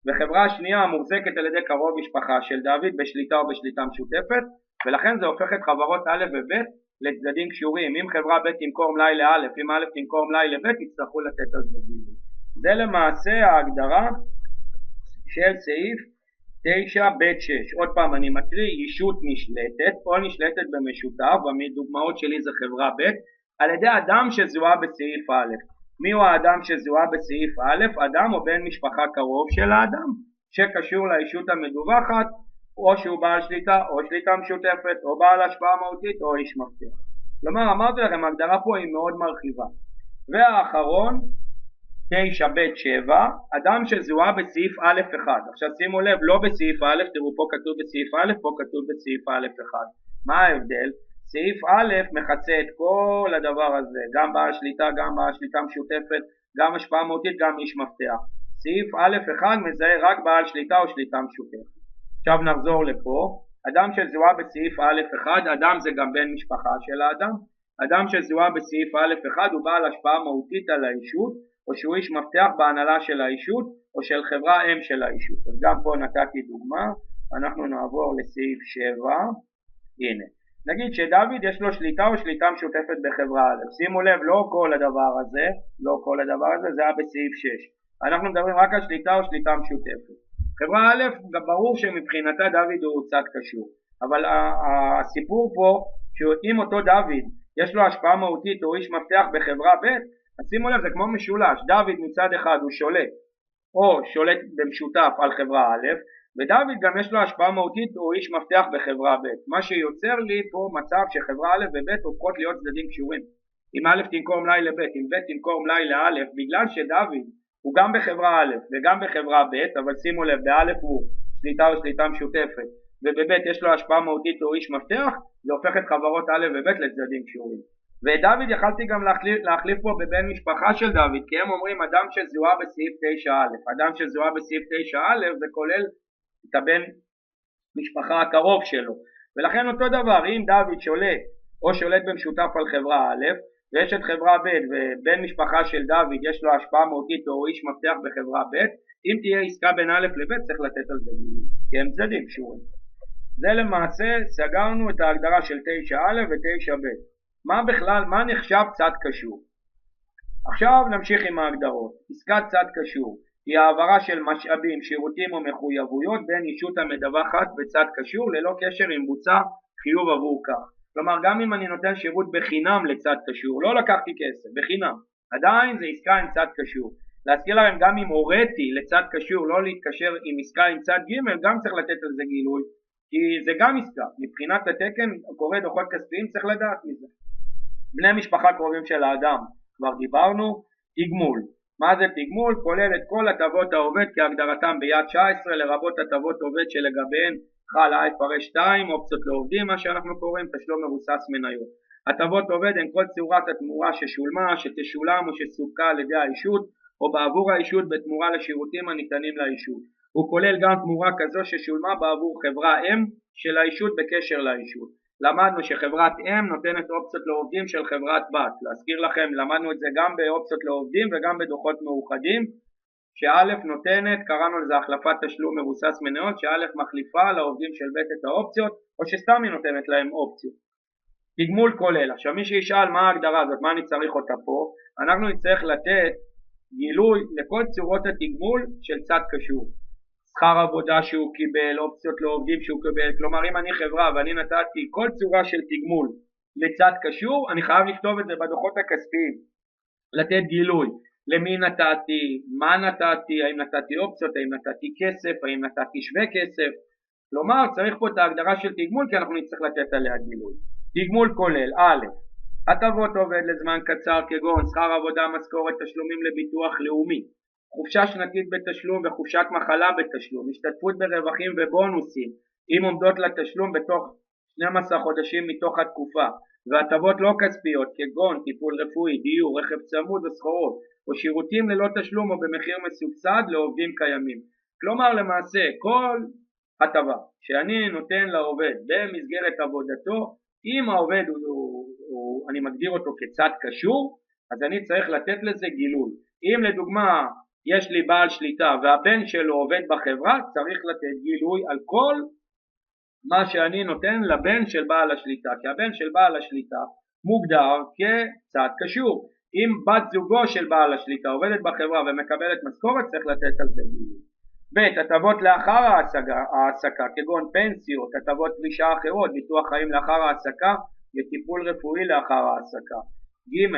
וחברה שנייה מוחזקת על ידי קרוב משפחה של דוד בשליטה או בשליטה משותפת, ולכן זה הופך את חברות א' וב' לצדדים קשורים. אם חברה ב' תמכור מלאי לא', אם א' תמכור מלאי לב', יצטרכו לתת על זה גילוי. זה למעשה ההגדרה של סעיף 9ב6. עוד פעם אני מקריא: ישות נשלטת או נשלטת במשותף, והדוגמאות שלי זה חברה ב', על ידי אדם שזוהה בסעיף א'. מי הוא האדם שזוהה בסעיף א'? אדם או בן משפחה קרוב של האדם שקשור לישות המדווחת, או שהוא בעל שליטה או שליטה משותפת או בעל השפעה מהותית או איש מפתח. כלומר אמרתי לכם ההגדרה פה היא מאוד מרחיבה. והאחרון 9ב7, אדם שזוהה בסעיף א'1. עכשיו שימו לב, לא בסעיף א', תראו פה כתוב בסעיף א', פה כתוב בסעיף א'1. מה ההבדל? סעיף א' מכסה את כל הדבר הזה, גם בעל שליטה, גם בעל שליטה משותפת, גם השפעה מהותית, גם איש מפתח. סעיף א'1 מזהה רק בעל שליטה או שליטה משותפת. עכשיו נחזור לפה. אדם שזוהה בסעיף א'1, אדם זה גם בן משפחה של האדם. אדם שזוהה בסעיף א'1 הוא בעל השפעה מהותית על האישות, או שהוא איש מפתח בהנהלה של האישות או של חברה אם של האישות. אז גם פה נתתי דוגמה. אנחנו נעבור לסעיף 7. הנה, נגיד שדוד יש לו שליטה או שליטה משותפת בחברה א'. שימו לב, לא כל הדבר הזה, זה היה בסעיף 6. אנחנו מדברים רק על שליטה או שליטה משותפת. חברה א', ברור שמבחינתה דוד הוא צד קשור, אבל הסיפור פה שאם אותו דוד יש לו השפעה מהותית או איש מפתח בחברה ב', אז שימו לב, זה כמו משולש. דוד מצד אחד הוא שולט במשותף על חברה א', ודוד גם יש לו השפעה מהותית או איש מפתח בחברה ב', מה שיוצר לי פה מצב שחברה א' וב' הופכות להיות צדדים קשורים. אם א' תמכור מלאי לב', אם ב' תמכור מלאי לא', בגלל שדוד הוא גם בחברה א' וגם בחברה ב', אבל שימו לב, בא' הוא שליטה או שליטה משותפת, ובב' יש לו השפעה מהותית או איש מפתח, זה הופך את חברות א' וב' לצדדים קשורים. ודוד יכלתי גם להחליף פה בבן משפחה של דוד, כי הם אומרים אדם שזוהה בסעיף 9א. אדם שזוהה בסעיף 9א זה כולל את הבן משפחה הקרוב שלו, ולכן אותו דבר, אם דוד שולט במשותף על חברה א', ויש את חברה ב' ובן משפחה של דוד יש לו השפעה מהותית או איש מפתח בחברה ב', אם תהיה עסקה בין א' לב' צריך לתת על זה גילוי, כי הם צדדים קשורים. זה למעשה סגרנו את ההגדרה של 9א ו-9ב. מה נחשב צד קשור? עכשיו נמשיך עם ההגדרות. עסקת צד קשור היא העברה של משאבים, שירותים או מחויבויות בין ישות המדווחת וצד קשור ללא קשר אם בוצע חיוב עבור כך. כלומר גם אם אני נותן שירות בחינם לצד קשור, לא לקחתי כסף, בחינם, עדיין זה עסקה עם צד קשור. להזכיר לכם, גם אם הוריתי לצד קשור לא להתקשר עם עסקה עם צד ג', גם צריך לתת על זה גילוי, כי זה גם עסקה. מבחינת התקן קורא דוחות כספיים צריך לדעת מזה. בני משפחה קרובים של האדם, כבר דיברנו. תגמול, מה זה תגמול? כולל את כל הטבות העובד כהגדרתם ביד 19, לרבות הטבות עובד שלגביהן חל ה-IFRS 2, אופציות לעובדים, מה שאנחנו קוראים תשלום מבוסס מניות. הטבות עובד הן כל צורת התמורה ששולמה, שתשולם או שסופקה על ידי האישות או בעבור האישות בתמורה לשירותים הניתנים לאישות. הוא כולל גם תמורה כזו ששולמה בעבור חברה אם של האישות בקשר לאישות. למדנו שחברת אם נותנת אופציות לעובדים של חברת בת. להזכיר לכם, למדנו את זה גם באופציות לעובדים וגם בדוחות מאוחדים, שא' נותנת, קראנו לזה החלפת תשלום מבוסס מניות, שא' מחליפה לעובדים של ב' את האופציות, או שסתם היא נותנת להם אופציות. תגמול כולל. עכשיו מי שישאל מה ההגדרה הזאת, מה אני צריך אותה פה, אנחנו נצטרך לתת גילוי לכל צורות התגמול של צד קשור. שכר עבודה שהוא קיבל, אופציות לעובדים שהוא קיבל. כלומר אם אני חברה ואני נתתי כל צורה של תגמול לצד קשור, אני חייב לכתוב את זה בדוחות הכספיים, לתת גילוי למי נתתי, מה נתתי, האם נתתי אופציות, האם נתתי כסף, האם נתתי שווה כסף. כלומר צריך פה את ההגדרה של תגמול כי אנחנו נצטרך לתת עליה גילוי. תגמול כולל א', הטבות עובד לזמן קצר כגון שכר עבודה, משכורת, תשלומים לביטוח לאומי, חופשה שנתית בתשלום וחופשת מחלה בתשלום, השתתפות ברווחים ובונוסים אם עומדות לתשלום בתוך 12 חודשים מתוך התקופה, והטבות לא כספיות כגון טיפול רפואי, דיור, רכב צמוד וסחורות או שירותים ללא תשלום או במחיר מסובסד לעובדים קיימים. כלומר למעשה כל הטבה שאני נותן לעובד במסגרת עבודתו, אם העובד אני מגדיר אותו כצד קשור, אז אני צריך לתת לזה גילוי. אם לדוגמה יש לי בעל שליטה והבן שלו עובד בחברה, צריך לתת גילוי על כל מה שאני נותן לבן של בעל השליטה, כי הבן של בעל השליטה מוגדר כצד קשור. אם בת זוגו של בעל השליטה עובדת בחברה ומקבלת משכורת, צריך לתת על זה גילוי. ב', הטבות לאחר העסקה כגון פנסיות, הטבות פרישה אחרות, ביטוח חיים לאחר העסקה וטיפול רפואי לאחר העסקה. ג',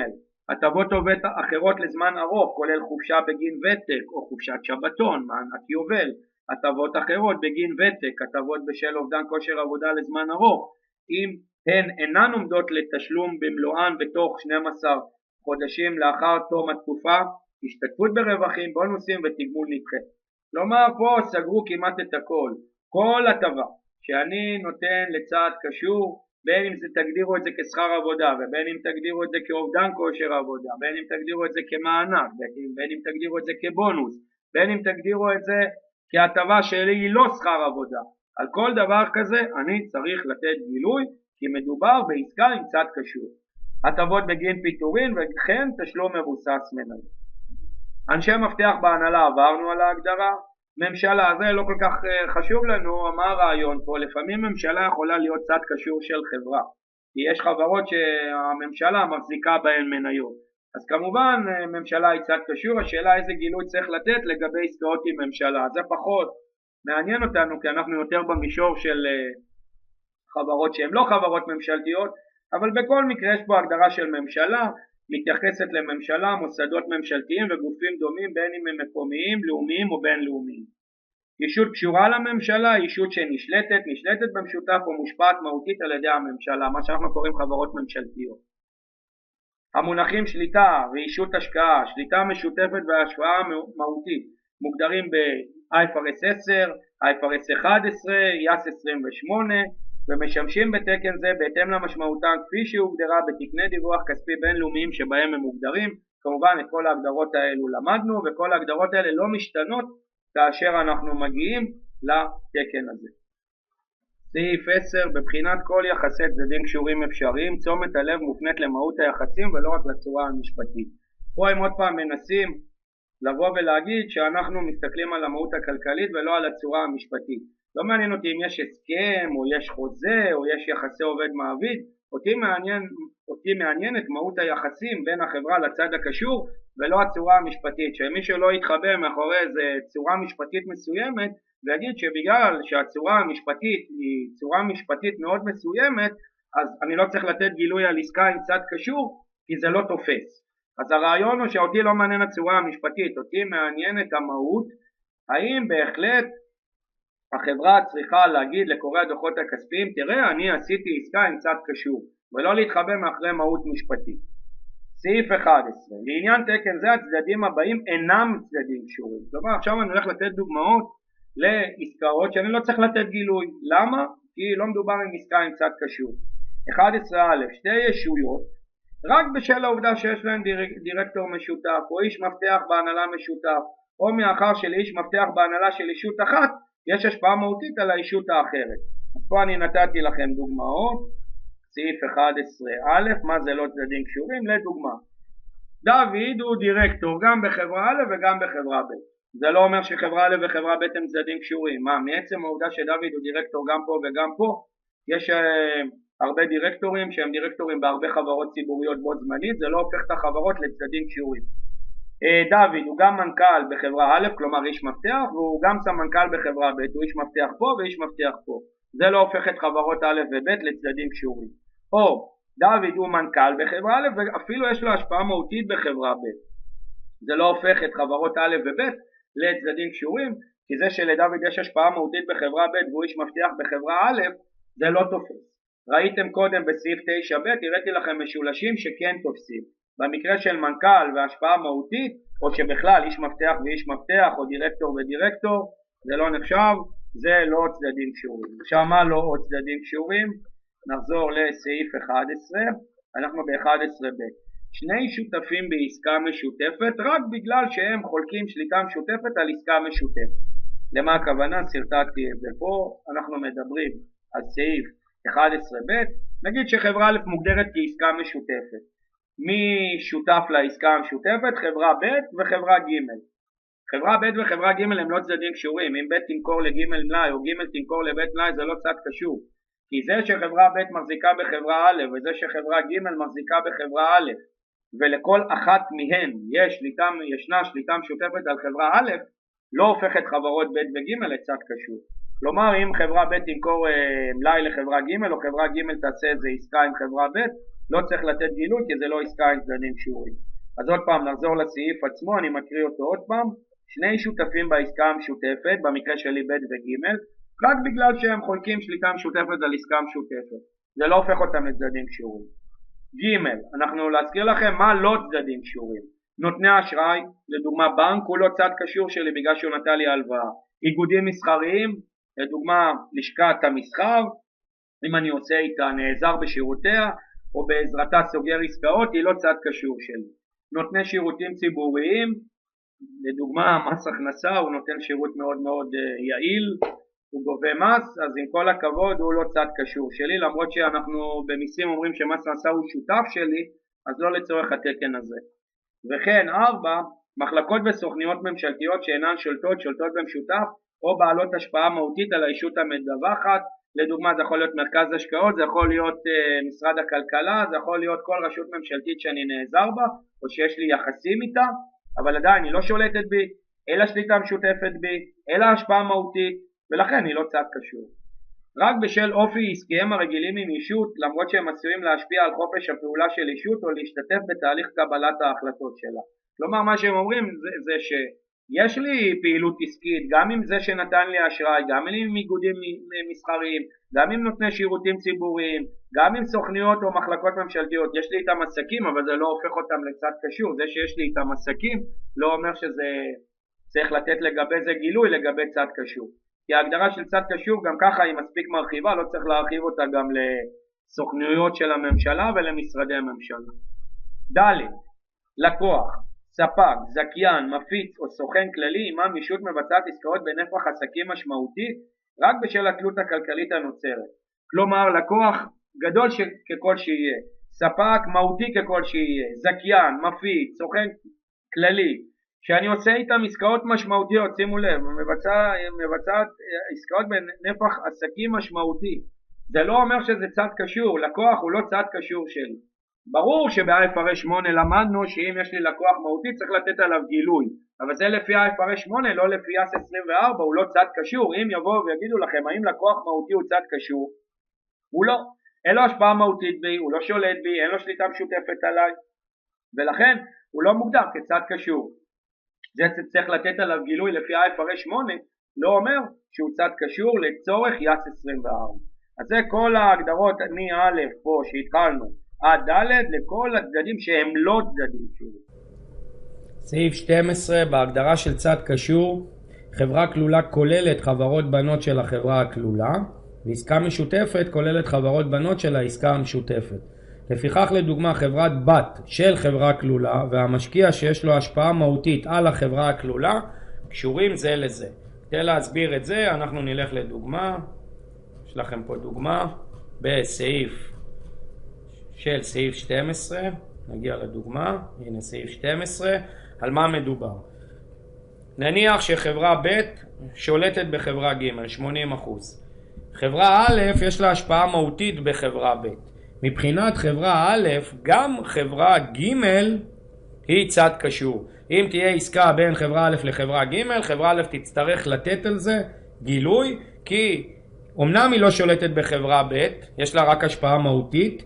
הטבות עובד אחרות לזמן ארוך כולל חופשה בגין ותק או חופשת שבתון, מענק יובל, הטבות אחרות בגין ותק, הטבות בשל אובדן כושר עבודה לזמן ארוך אם הן אינן עומדות לתשלום במלואן בתוך 12 חודשים לאחר תום התקופה, השתתפות ברווחים, בונוסים ותגמול נדחה. כלומר פה סגרו כמעט את הכל. כל הטבה שאני נותן לצד קשור, בין אם זה תגדירו את זה כשכר עבודה ובין אם תגדירו את זה כאובדן כושר עבודה, בין אם תגדירו את זה כמענק, בין אם תגדירו את זה כבונוס, בין אם תגדירו את זה כהטבה שלי היא לא שכר עבודה, על כל דבר כזה אני צריך לתת גילוי כי מדובר בעסקה עם צד קשור. הטבות בגין פיטורין וכן תשלום מבוסס מניות. אנשי מפתח בהנהלה עברנו על ההגדרה. ממשלה זה לא כל כך חשוב לנו, מה הרעיון פה? לפעמים ממשלה יכולה להיות צד קשור של חברה, כי יש חברות שהממשלה מחזיקה בהן מניות, אז כמובן ממשלה היא צד קשור. השאלה איזה גילוי צריך לתת לגבי עסקאות עם ממשלה, זה פחות מעניין אותנו כי אנחנו יותר במישור של חברות שהן לא חברות ממשלתיות, אבל בכל מקרה יש פה הגדרה של ממשלה, מתייחסת לממשלה, מוסדות ממשלתיים וגופים דומים בין אם הם מקומיים, לאומיים או בינלאומיים. ישות קשורה לממשלה, ישות שנשלטת במשותף או מושפעת מהותית על ידי הממשלה, מה שאנחנו קוראים חברות ממשלתיות. המונחים שליטה וישות השקעה, שליטה משותפת והשפעה מהותית מוגדרים ב-IFRS 10, IFRS 11, YAS 28 ומשמשים בתקן זה בהתאם למשמעותן כפי שהוגדרה בתקני דיווח כספי בינלאומיים שבהם הם מוגדרים. כמובן את כל ההגדרות האלו למדנו וכל ההגדרות האלה לא משתנות כאשר אנחנו מגיעים לתקן הזה. סעיף 10, בבחינת כל יחסי צדדים קשורים אפשריים, תשומת הלב מופנית למהות היחסים ולא רק לצורה המשפטית. פה הם עוד פעם מנסים לבוא ולהגיד שאנחנו מסתכלים על המהות הכלכלית ולא על הצורה המשפטית. לא מעניין אותי אם יש הסכם או יש חוזה או יש יחסי עובד מעביד, אותי מעניינת מהות היחסים בין החברה לצד הקשור ולא הצורה המשפטית. שמי שלא יתחבא מאחורי איזה צורה משפטית מסוימת ויגיד שבגלל שהצורה המשפטית היא צורה משפטית מאוד מסוימת אז אני לא צריך לתת גילוי על עסקה עם צד קשור כי זה לא תופס. אז הרעיון הוא שאותי לא מעניין הצורה המשפטית, אותי מעניינת המהות. האם בהחלט החברה צריכה להגיד לקורא הדוחות הכספיים תראה אני עשיתי עסקה עם צד קשור ולא להתחבא מאחורי מהות משפטית. סעיף 11, לעניין תקן זה הצדדים הבאים אינם צדדים קשורים. כלומר עכשיו אני הולך לתת דוגמאות לעסקאות שאני לא צריך לתת גילוי. למה? כי לא מדובר עם עסקה עם צד קשור. 11א, שתי ישויות רק בשל העובדה שיש להם דירקטור משותף או איש מפתח בהנהלה משותף או מאחר שלאיש מפתח בהנהלה של אישות אחת יש השפעה מהותית על האישות האחרת. אז פה אני נתתי לכם דוגמאות. סעיף 11א, מה זה לא צדדים קשורים? לדוגמה דוד הוא דירקטור גם בחברה א' וגם בחברה ב'. זה לא אומר שחברה א' וחברה ב' הם צדדים קשורים. מעצם העובדה שדוד הוא דירקטור גם פה וגם פה יש הרבה דירקטורים שהם דירקטורים בהרבה חברות ציבוריות בו זמנית, זה לא הופך את החברות לצדדים קשורים. דוד הוא גם מנכ"ל בחברה א', כלומר איש מפתח, והוא גם סמנכ"ל בחברה ב', הוא איש מפתח פה ואיש מפתח פה. זה לא הופך את חברות א' וב' לצדדים קשורים. או דוד הוא מנכ"ל בחברה א' ואפילו יש לו השפעה מהותית בחברה ב'. זה לא הופך את חברות א' וב' לצדדים קשורים, כי זה שלדוד יש השפעה מהותית בחברה ב' והוא איש מבטיח בחברה א', זה לא תופס. ראיתם קודם בסעיף 9ב', הראיתי לכם משולשים שכן תופסים. במקרה של מנכ"ל והשפעה מהותית, או שבכלל איש מפתח ואיש מפתח, או דירקטור ודירקטור, זה לא נחשב, זה לא צדדים קשורים. עכשיו מה לא עוד צדדים קשורים? נחזור לסעיף 11, אנחנו ב-11ב'. שני שותפים בעסקה משותפת רק בגלל שהם חולקים שליטה משותפת על עסקה משותפת. למה הכוונה? סרטטתי את זה פה. אנחנו מדברים על סעיף 11ב'. נגיד שחברה א' מוגדרת כעסקה משותפת. מי שותף לעסקה המשותפת? חברה ב' וחברה ג'. חברה ב' וחברה ג' הם לא צדדים קשורים. אם ב' תמכור לג' מלאי או ג' תמכור לב' מלאי זה לא צד קשור. כי זה שחברה ב' מחזיקה בחברה א' וזה שחברה ג' מחזיקה בחברה א' ולכל אחת מהן ישנה שליטה משותפת על חברה א', לא הופך את חברות ב' וג' לצד קשור. כלומר אם חברה ב' תמכור מלאי לחברה ג' או חברה ג' תעשה איזה עסקה עם חברה ב', לא צריך לתת גילוי כי זה לא עסקה עם צדדים קשורים. אז עוד פעם נחזור לסעיף עצמו, אני מקריא אותו עוד פעם. שני שותפים בעסקה המשותפת, במקרה שלי ב' וג', רק בגלל שהם חולקים שליטה משותפת על עסקה משותפת, זה לא הופך אותם לצדדים קשורים. ג', אנחנו להזכיר לכם מה לא צדדים קשורים. נותני אשראי, לדוגמה בנק הוא לא צד קשור שלי בגלל שהוא נתן לי הלוואה. איגודים מסחריים, לדוגמה לשכת המסחר, אם אני עושה איתה נעזר בשירותיה או בעזרתה סוגר עסקאות, היא לא צד קשור שלי. נותני שירותים ציבוריים, לדוגמה מס הכנסה, הוא נותן שירות מאוד מאוד יעיל, הוא גובה מס, אז עם כל הכבוד הוא לא צד קשור שלי, למרות שאנחנו במיסים אומרים שמס הכנסה הוא שותף שלי, אז לא לצורך התקן הזה. וכן 4, מחלקות וסוכניות ממשלתיות שאינן שולטות במשותף או בעלות השפעה מהותית על הישות המדווחת, לדוגמה זה יכול להיות מרכז השקעות, זה יכול להיות משרד הכלכלה, זה יכול להיות כל רשות ממשלתית שאני נעזר בה או שיש לי יחסים איתה, אבל עדיין היא לא שולטת בי, אלא שליטה משותפת בי, אלא השפעה מהותית, ולכן היא לא צד קשור. רק בשל אופי עסקיהם הרגילים עם אישות, למרות שהם עשויים להשפיע על חופש הפעולה של אישות או להשתתף בתהליך קבלת ההחלטות שלה. כלומר מה שהם אומרים זה שיש לי פעילות עסקית, גם עם זה שנתן לי אשראי, גם עם איגודים מסחריים, גם עם נותני שירותים ציבוריים, גם עם סוכניות או מחלקות ממשלתיות, יש לי איתם עסקים אבל זה לא הופך אותם לצד קשור. זה שיש לי איתם עסקים לא אומר שזה צריך לתת לגבי זה גילוי לגבי צד קשור. כי ההגדרה של צד קשור גם ככה היא מספיק מרחיבה, לא צריך להרחיב אותה גם לסוכנויות של הממשלה ולמשרדי הממשלה. ד', לקוח, ספק, זכיין, מפיץ או סוכן כללי עמם ישות מבצעת עסקאות בנפח עסקים משמעותי רק בשל התלות הכלכלית הנוצרת. כלומר לקוח גדול ככל שיהיה, ספק מהותי ככל שיהיה, זכיין, מפיץ, סוכן כללי, שאני עושה איתם עסקאות משמעותיות, שימו לב, מבצעת עסקאות בנפח עסקים משמעותי, זה לא אומר שזה צד קשור. לקוח הוא לא צד קשור שלי. ברור שב-IFRS 8 למדנו שאם יש לי לקוח מהותי צריך לתת עליו גילוי, אבל זה לפי IFRS 8 לא לפי IAS 24, הוא לא צד קשור. אם יבואו ויגידו לכם האם לקוח מהותי הוא צד קשור, הוא לא, אין לו השפעה מהותית בי, הוא לא שולט בי, אין לו שליטה משותפת עליי, ולכן הוא לא מוגדר כצד קשור. זה צריך לתת עליו גילוי לפי IFRS 8 לא אומר שהוא צד קשור לצורך IAS 24. אז זה כל ההגדרות מא' פה שהתחלנו עד ד' לכל הצדדים שהם לא צדדים קשורים. סעיף 12 בהגדרה של צד קשור, חברה כלולה כוללת חברות בנות של החברה הכלולה, ועסקה משותפת כוללת חברות בנות של העסקה המשותפת. לפיכך לדוגמה חברת בת של חברה כלולה והמשקיע שיש לו השפעה מהותית על החברה הכלולה קשורים זה לזה. כדי להסביר את זה אנחנו נלך לדוגמה, יש לכם פה דוגמה בסעיף של סעיף 12, נגיע לדוגמה, הנה סעיף 12, על מה מדובר. נניח שחברה ב' שולטת בחברה ג' 80%. חברה א' יש לה השפעה מהותית בחברה ב'. מבחינת חברה א', גם חברה ג' היא צד קשור. אם תהיה עסקה בין חברה א' לחברה ג', חברה א' תצטרך לתת על זה גילוי, כי אמנם היא לא שולטת בחברה ב', יש לה רק השפעה מהותית,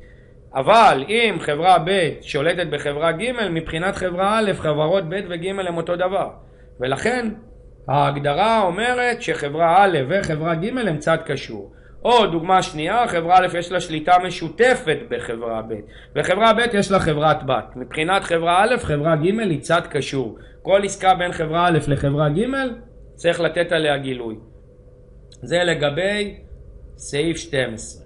אבל אם חברה ב' שולטת בחברה ג', מבחינת חברה א', חברות ב' וג' הם אותו דבר. ולכן ההגדרה אומרת שחברה א' וחברה ג' הם צד קשור. או דוגמה שנייה, חברה א' יש לה שליטה משותפת בחברה ב', וחברה ב' יש לה חברת בת. מבחינת חברה א', חברה ג' היא צד קשור. כל עסקה בין חברה א' לחברה ג' צריך לתת עליה גילוי. זה לגבי סעיף 12.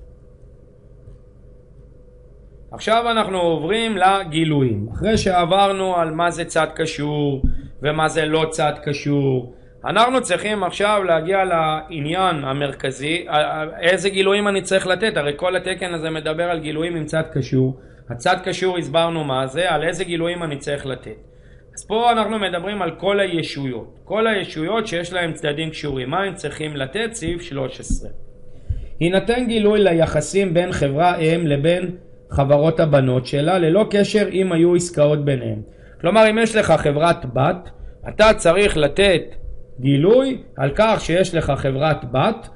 עכשיו אנחנו עוברים לגילויים. אחרי שעברנו על מה זה צד קשור ומה זה לא צד קשור, אנחנו צריכים עכשיו להגיע לעניין המרכזי, איזה גילויים אני צריך לתת. הרי כל התקן הזה מדבר על גילויים עם צד קשור. הצד קשור הסברנו מה זה, על איזה גילויים אני צריך לתת. אז פה אנחנו מדברים על כל הישויות. כל הישויות שיש להם צדדים קשורים. מה הם צריכים לתת? סעיף 13. יינתן גילוי ליחסים בין חברה אם לבין חברות הבנות שלה, ללא קשר אם היו עסקאות ביניהם. כלומר, אם יש לך חברת בת, אתה צריך לתת גילוי על כך שיש לך חברת בת,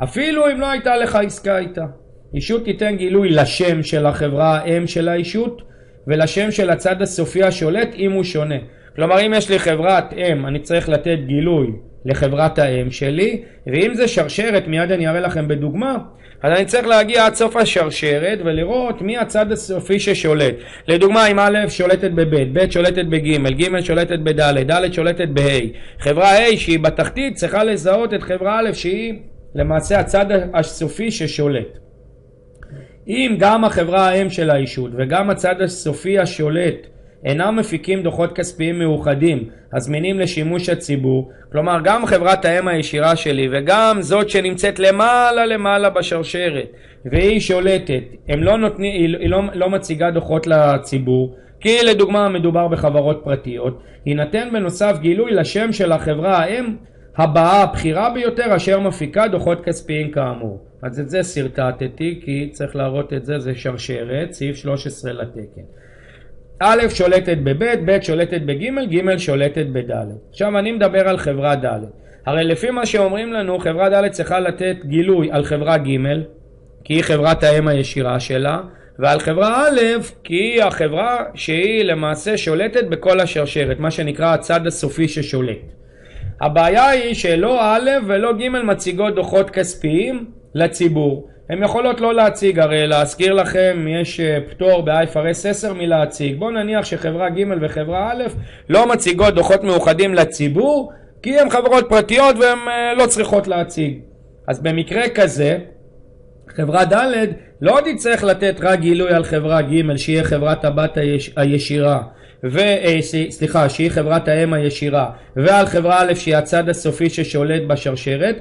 אפילו אם לא הייתה לך עסקה איתה. אישות תיתן גילוי לשם של החברה האם של האישות, ולשם של הצד הסופי השולט אם הוא שונה. כלומר, אם יש לי חברת אם, אני צריך לתת גילוי לחברת האם שלי, ואם זה שרשרת, מיד אני אראה לכם בדוגמה, אז אני צריך להגיע עד סוף השרשרת ולראות מי הצד הסופי ששולט. לדוגמה, אם א' שולטת בב', ב' שולטת בג', ג' שולטת בד', ד' שולטת בה'. חברה A שהיא בתחתית צריכה לזהות את חברה א' שהיא למעשה הצד הסופי ששולט. אם גם החברה האם של האישות וגם הצד הסופי השולט אינם מפיקים דוחות כספיים מאוחדים הזמינים לשימוש הציבור, כלומר גם חברת האם הישירה שלי וגם זאת שנמצאת למעלה בשרשרת והיא שולטת, היא לא מציגה דוחות לציבור, כי לדוגמה מדובר בחברות פרטיות, יינתן בנוסף גילוי לשם של החברה האם הבאה הבחירה ביותר אשר מפיקה דוחות כספיים כאמור. אז את זה סרטטתי כי צריך להראות את זה, זה שרשרת, סעיף 13 לתקן. א' שולטת בב', ב' שולטת בג', ג' שולטת בד'. עכשיו אני מדבר על חברה ד'. הרי לפי מה שאומרים לנו, חברה ד' צריכה לתת גילוי על חברה ג', כי היא חברת האם הישירה שלה, ועל חברה א', כי היא החברה שהיא למעשה שולטת בכל השרשרת, מה שנקרא הצד הסופי ששולט. הבעיה היא שלא א' ולא ג' מציגות דוחות כספיים לציבור. הם יכולות לא להציג, הרי להזכיר לכם יש פטור ב-IFRS 10 מלהציג. בוא נניח שחברה ג' וחברה א' לא מציגות דוחות מאוחדים לציבור, כי הן חברות פרטיות והן לא צריכות להציג. אז במקרה כזה, חברה ד' לא תצטרך לתת רק גילוי על חברה ג' שהיא חברת הבת הישירה, שהיא חברת האם הישירה, ועל חברה א' שהיא הצד הסופי ששולט בשרשרת.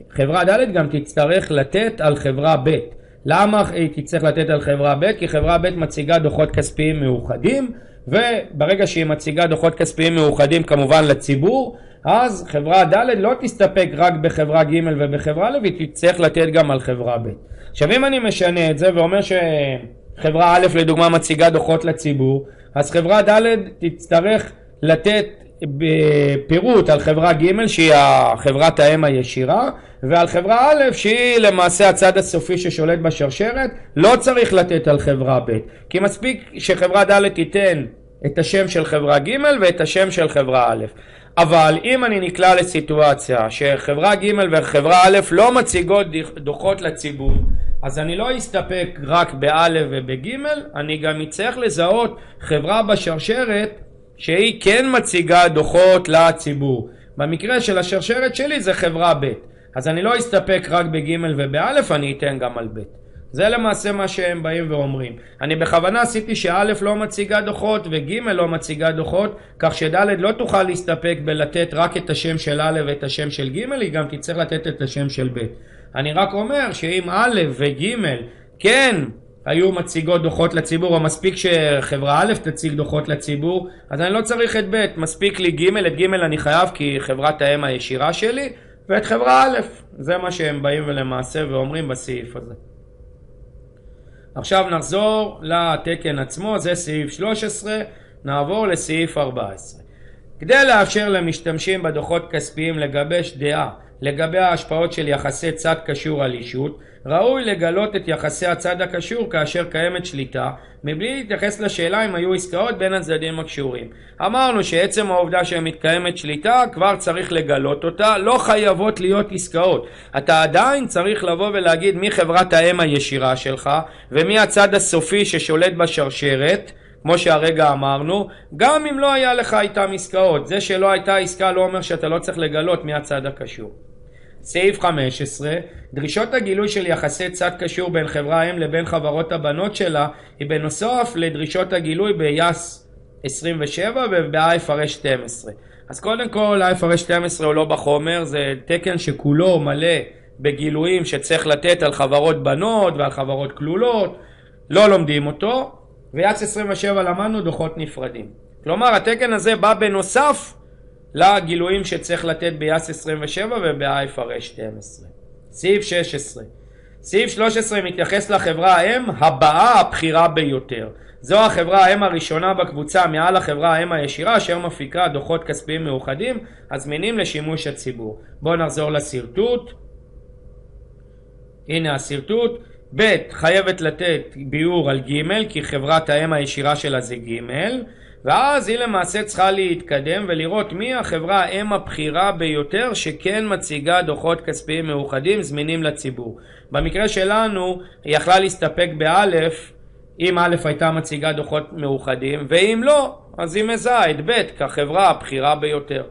חברה ד' גם תצטרך לתת על חברה ב'. למה היא תצטרך לתת על חברה ב'? כי חברה ב' מציגה דוחות כספיים מאוחדים, וברגע שהיא מציגה דוחות כספיים מאוחדים כמובן לציבור, אז חברה ד' לא תסתפק רק בחברה ג' ובחברה א', היא תצטרך לתת גם על חברה ב'. עכשיו אם אני משנה את זה ואומר שחברה א' לדוגמה מציגה דוחות לציבור, אז חברה ד' תצטרך לתת בפירוט על חברה ג' שהיא חברת האם הישירה, ועל חברה א' שהיא למעשה הצד הסופי ששולט בשרשרת לא צריך לתת על חברה ב', כי מספיק שחברה ד' תיתן את השם של חברה ג' ואת השם של חברה א'. אבל אם אני נקלע לסיטואציה שחברה ג' וחברה א' לא מציגות דוחות לציבור, אז אני לא אסתפק רק בא' ובג', אני גם אצטרך לזהות חברה בשרשרת שהיא כן מציגה דוחות לציבור. במקרה של השרשרת שלי זה חברה ב', אז אני לא אסתפק רק בג' ובא', אני אתן גם על ב'. זה למעשה מה שהם באים ואומרים. אני בכוונה עשיתי שא' לא מציגה דוחות וג' לא מציגה דוחות, כך שד' לא תוכל להסתפק בלתת רק את השם של א' ואת השם של ג', היא גם תצטרך לתת את השם של ב'. אני רק אומר שאם א' וג' כן היו מציגות דוחות לציבור, או מספיק שחברה א' תציג דוחות לציבור, אז אני לא צריך את ב', מספיק לי ג', את ג' אני חייב כי חברת האם הישירה שלי, ואת חברה א', זה מה שהם באים ולמעשה ואומרים בסעיף הזה. עכשיו נחזור לתקן עצמו, זה סעיף 13, נעבור לסעיף 14. כדי לאפשר למשתמשים בדוחות כספיים לגבש דעה לגבי ההשפעות של יחסי צד קשור על אישות, ראוי לגלות את יחסי הצד הקשור כאשר קיימת שליטה, מבלי להתייחס לשאלה אם היו עסקאות בין הצדדים הקשורים. אמרנו שעצם העובדה שמתקיימת שליטה כבר צריך לגלות אותה, לא חייבות להיות עסקאות. אתה עדיין צריך לבוא ולהגיד מי חברת האם הישירה שלך ומי הצד הסופי ששולט בשרשרת, כמו שהרגע אמרנו, גם אם לא היה לך איתם עסקאות. זה שלא הייתה עסקה לא אומר שאתה לא צריך לגלות מי הצד הקשור. סעיף 15, דרישות הגילוי של יחסי צד קשור בין חברה האם לבין חברות הבנות שלה היא בנוסף לדרישות הגילוי ביאס 27 וב-IFRS 12. אז קודם כל IFRS 12 הוא לא בחומר, זה תקן שכולו מלא בגילויים שצריך לתת על חברות בנות ועל חברות כלולות, לא לומדים אותו, ויאס 27 למדנו דוחות נפרדים. כלומר התקן הזה בא בנוסף לגילויים שצריך לתת ביאס 27 וב-IFRS 12. סעיף 16. סעיף 13 מתייחס לחברה האם הבאה הבחירה ביותר. זו החברה האם הראשונה בקבוצה מעל החברה האם הישירה אשר מפיקה דוחות כספיים מאוחדים הזמינים לשימוש הציבור. בואו נחזור לסרטוט. הנה הסרטוט. ב' חייבת לתת ביאור על ג' כי חברת האם הישירה שלה זה ג', ואז היא למעשה צריכה להתקדם ולראות מי החברה האם הבחירה ביותר שכן מציגה דוחות כספיים מאוחדים זמינים לציבור. במקרה שלנו היא יכלה להסתפק באלף אם א' הייתה מציגה דוחות מאוחדים, ואם לא אז היא מזהה את ב' כחברה הבחירה ביותר,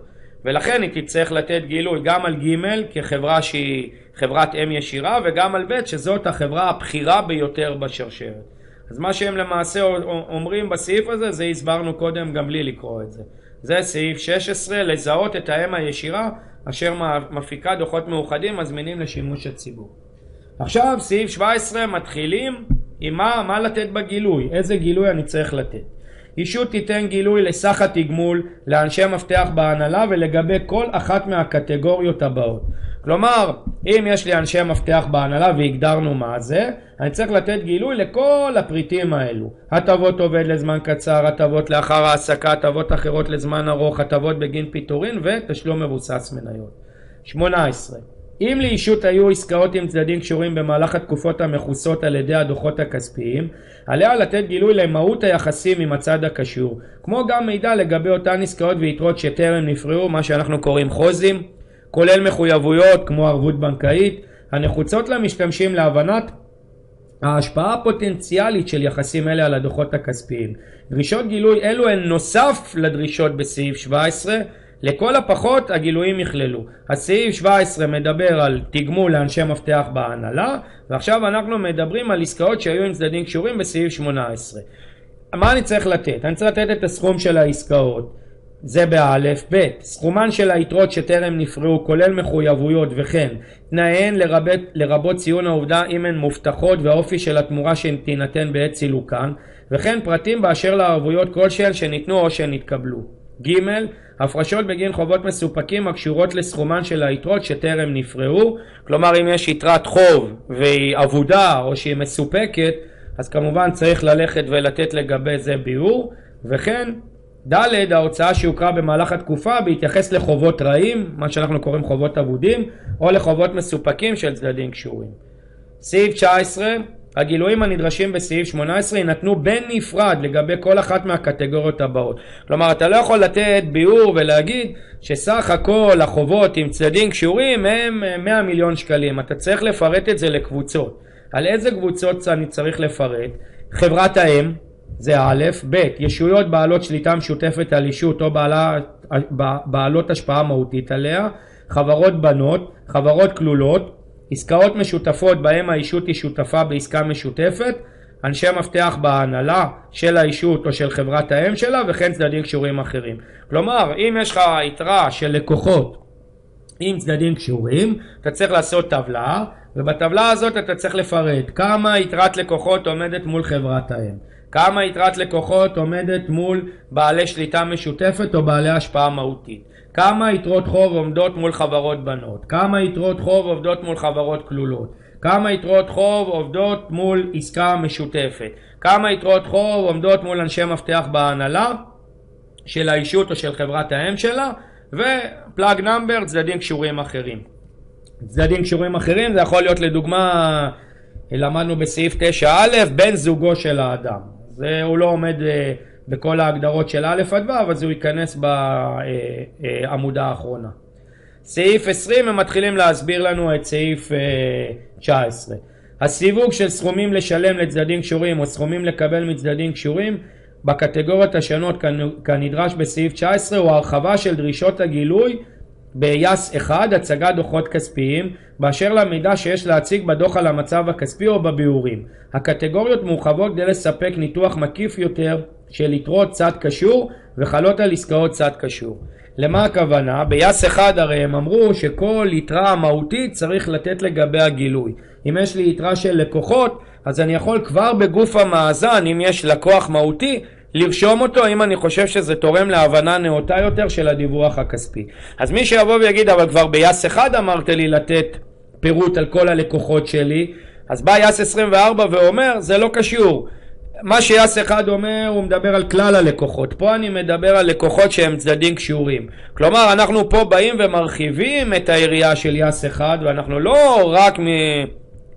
ולכן היא תצטרך לתת גילוי גם על ג' כחברה שהיא חברת אם ישירה, וגם על ב' שזאת החברה הבחירה ביותר בשרשרת. אז מה שהם למעשה אומרים בסעיף הזה, זה הסברנו קודם גם בלי לקרוא את זה. זה סעיף 16, לזהות את האם הישירה אשר מפיקה דוחות מאוחדים הזמינים לשימוש הציבור. עכשיו סעיף 17 מתחילים עם מה לתת בגילוי, איזה גילוי אני צריך לתת. אישות תיתן גילוי לסך התגמול לאנשי מפתח בהנהלה ולגבי כל אחת מהקטגוריות הבאות. כלומר, אם יש לי אנשי מפתח בהנהלה והגדרנו מה זה, אני צריך לתת גילוי לכל הפריטים האלו. הטבות עובד לזמן קצר, הטבות לאחר העסקה, הטבות אחרות לזמן ארוך, הטבות בגין פיטורין ותשלום מבוסס מניות. 18. אם לאישות היו עסקאות עם צדדים קשורים במהלך התקופות המכוסות על ידי הדוחות הכספיים, עליה לתת גילוי למהות היחסים עם הצד הקשור, כמו גם מידע לגבי אותן עסקאות ויתרות שטרם נפרעו, מה שאנחנו קוראים חוזים, כולל מחויבויות כמו ערבות בנקאית, הנחוצות למשתמשים להבנת ההשפעה הפוטנציאלית של יחסים אלה על הדוחות הכספיים. דרישות גילוי אלו הן נוסף לדרישות בסעיף 17, לכל הפחות הגילויים יכללו. הסעיף 17 מדבר על תגמול לאנשי מפתח בהנהלה, ועכשיו אנחנו מדברים על עסקאות שהיו עם צדדים קשורים בסעיף 18. מה אני צריך לתת? אני צריך לתת את הסכום של העסקאות, זה באלף. ב' סכומן של היתרות שטרם נפרעו כולל מחויבויות וכן תנאיהן לרבות ציון העובדה אם הן מובטחות והאופי של התמורה שתינתן בעת סילוקן, וכן פרטים באשר לערבויות כלשהן שניתנו או שנתקבלו. ג' הפרשות בגין חובות מסופקים הקשורות לסכומן של היתרות שטרם נפרעו. כלומר אם יש יתרת חוב והיא עבודה או שהיא מסופקת, אז כמובן צריך ללכת ולתת לגבי זה ביאור. וכן ד' ההוצאה שהוכרה במהלך התקופה בהתייחס לחובות רעים, מה שאנחנו קוראים חובות אבודים, או לחובות מסופקים של צדדים קשורים. סעיף 19 הגילויים הנדרשים בסעיף 18 יינתנו בנפרד לגבי כל אחת מהקטגוריות הבאות. כלומר אתה לא יכול לתת ביאור ולהגיד שסך הכל החובות עם צדדים קשורים הם 100 מיליון שקלים. אתה צריך לפרט את זה לקבוצות. על איזה קבוצות אני צריך לפרט? חברת האם זה א', ב' ישויות בעלות שליטה משותפת על אישות או בעלות השפעה מהותית עליה, חברות בנות, חברות כלולות, עסקאות משותפות בהם האישות היא שותפה בעסקה משותפת, אנשי מפתח בהנהלה של האישות או של חברת האם שלה, וכן צדדים קשורים אחרים. כלומר אם יש לך יתרה של לקוחות עם צדדים קשורים, אתה צריך לעשות טבלה, ובטבלה הזאת אתה צריך לפרט כמה יתרת לקוחות עומדת מול חברת האם, כמה יתרת לקוחות עומדת מול בעלי שליטה משותפת או בעלי השפעה מהותית, כמה יתרות חוב עומדות מול חברות בנות, כמה יתרות חוב עובדות מול חברות כלולות, כמה יתרות חוב עובדות מול עסקה משותפת, כמה יתרות חוב עומדות מול אנשי מפתח בהנהלה של האישות או של חברת האם שלה, ופלאג נאמבר צדדים קשורים אחרים. צדדים קשורים אחרים, זה יכול להיות לדוגמה, למדנו בסעיף 9א, בן זוגו של האדם. זה הוא לא עומד בכל ההגדרות של א' עד ו', אז הוא ייכנס בעמודה האחרונה. סעיף 20 הם מתחילים להסביר לנו את סעיף 19. הסיווג של סכומים לשלם לצדדים קשורים או סכומים לקבל מצדדים קשורים בקטגוריות השונות כנדרש בסעיף 19 הוא הרחבה של דרישות הגילוי ביס 1, הצגת דוחות כספיים, באשר למידע שיש להציג בדוח על המצב הכספי או בביאורים. הקטגוריות מורחבות כדי לספק ניתוח מקיף יותר של יתרות צד קשור וחלות על עסקאות צד קשור. למה הכוונה? ביס 1 הרי הם אמרו שכל יתרה מהותית צריך לתת לגבי הגילוי. אם יש לי יתרה של לקוחות, אז אני יכול כבר בגוף המאזן, אם יש לקוח מהותי, לרשום אותו אם אני חושב שזה תורם להבנה נאותה יותר של הדיווח הכספי. אז מי שיבוא ויגיד, אבל כבר ביס 1 אמרת לי לתת פירוט על כל הלקוחות שלי, אז בא יס 24 ואומר, זה לא קשור. מה שיס 1 אומר, הוא מדבר על כלל הלקוחות. פה אני מדבר על לקוחות שהם צדדים קשורים. כלומר, אנחנו פה באים ומרחיבים את היריעה של יס 1, ואנחנו לא רק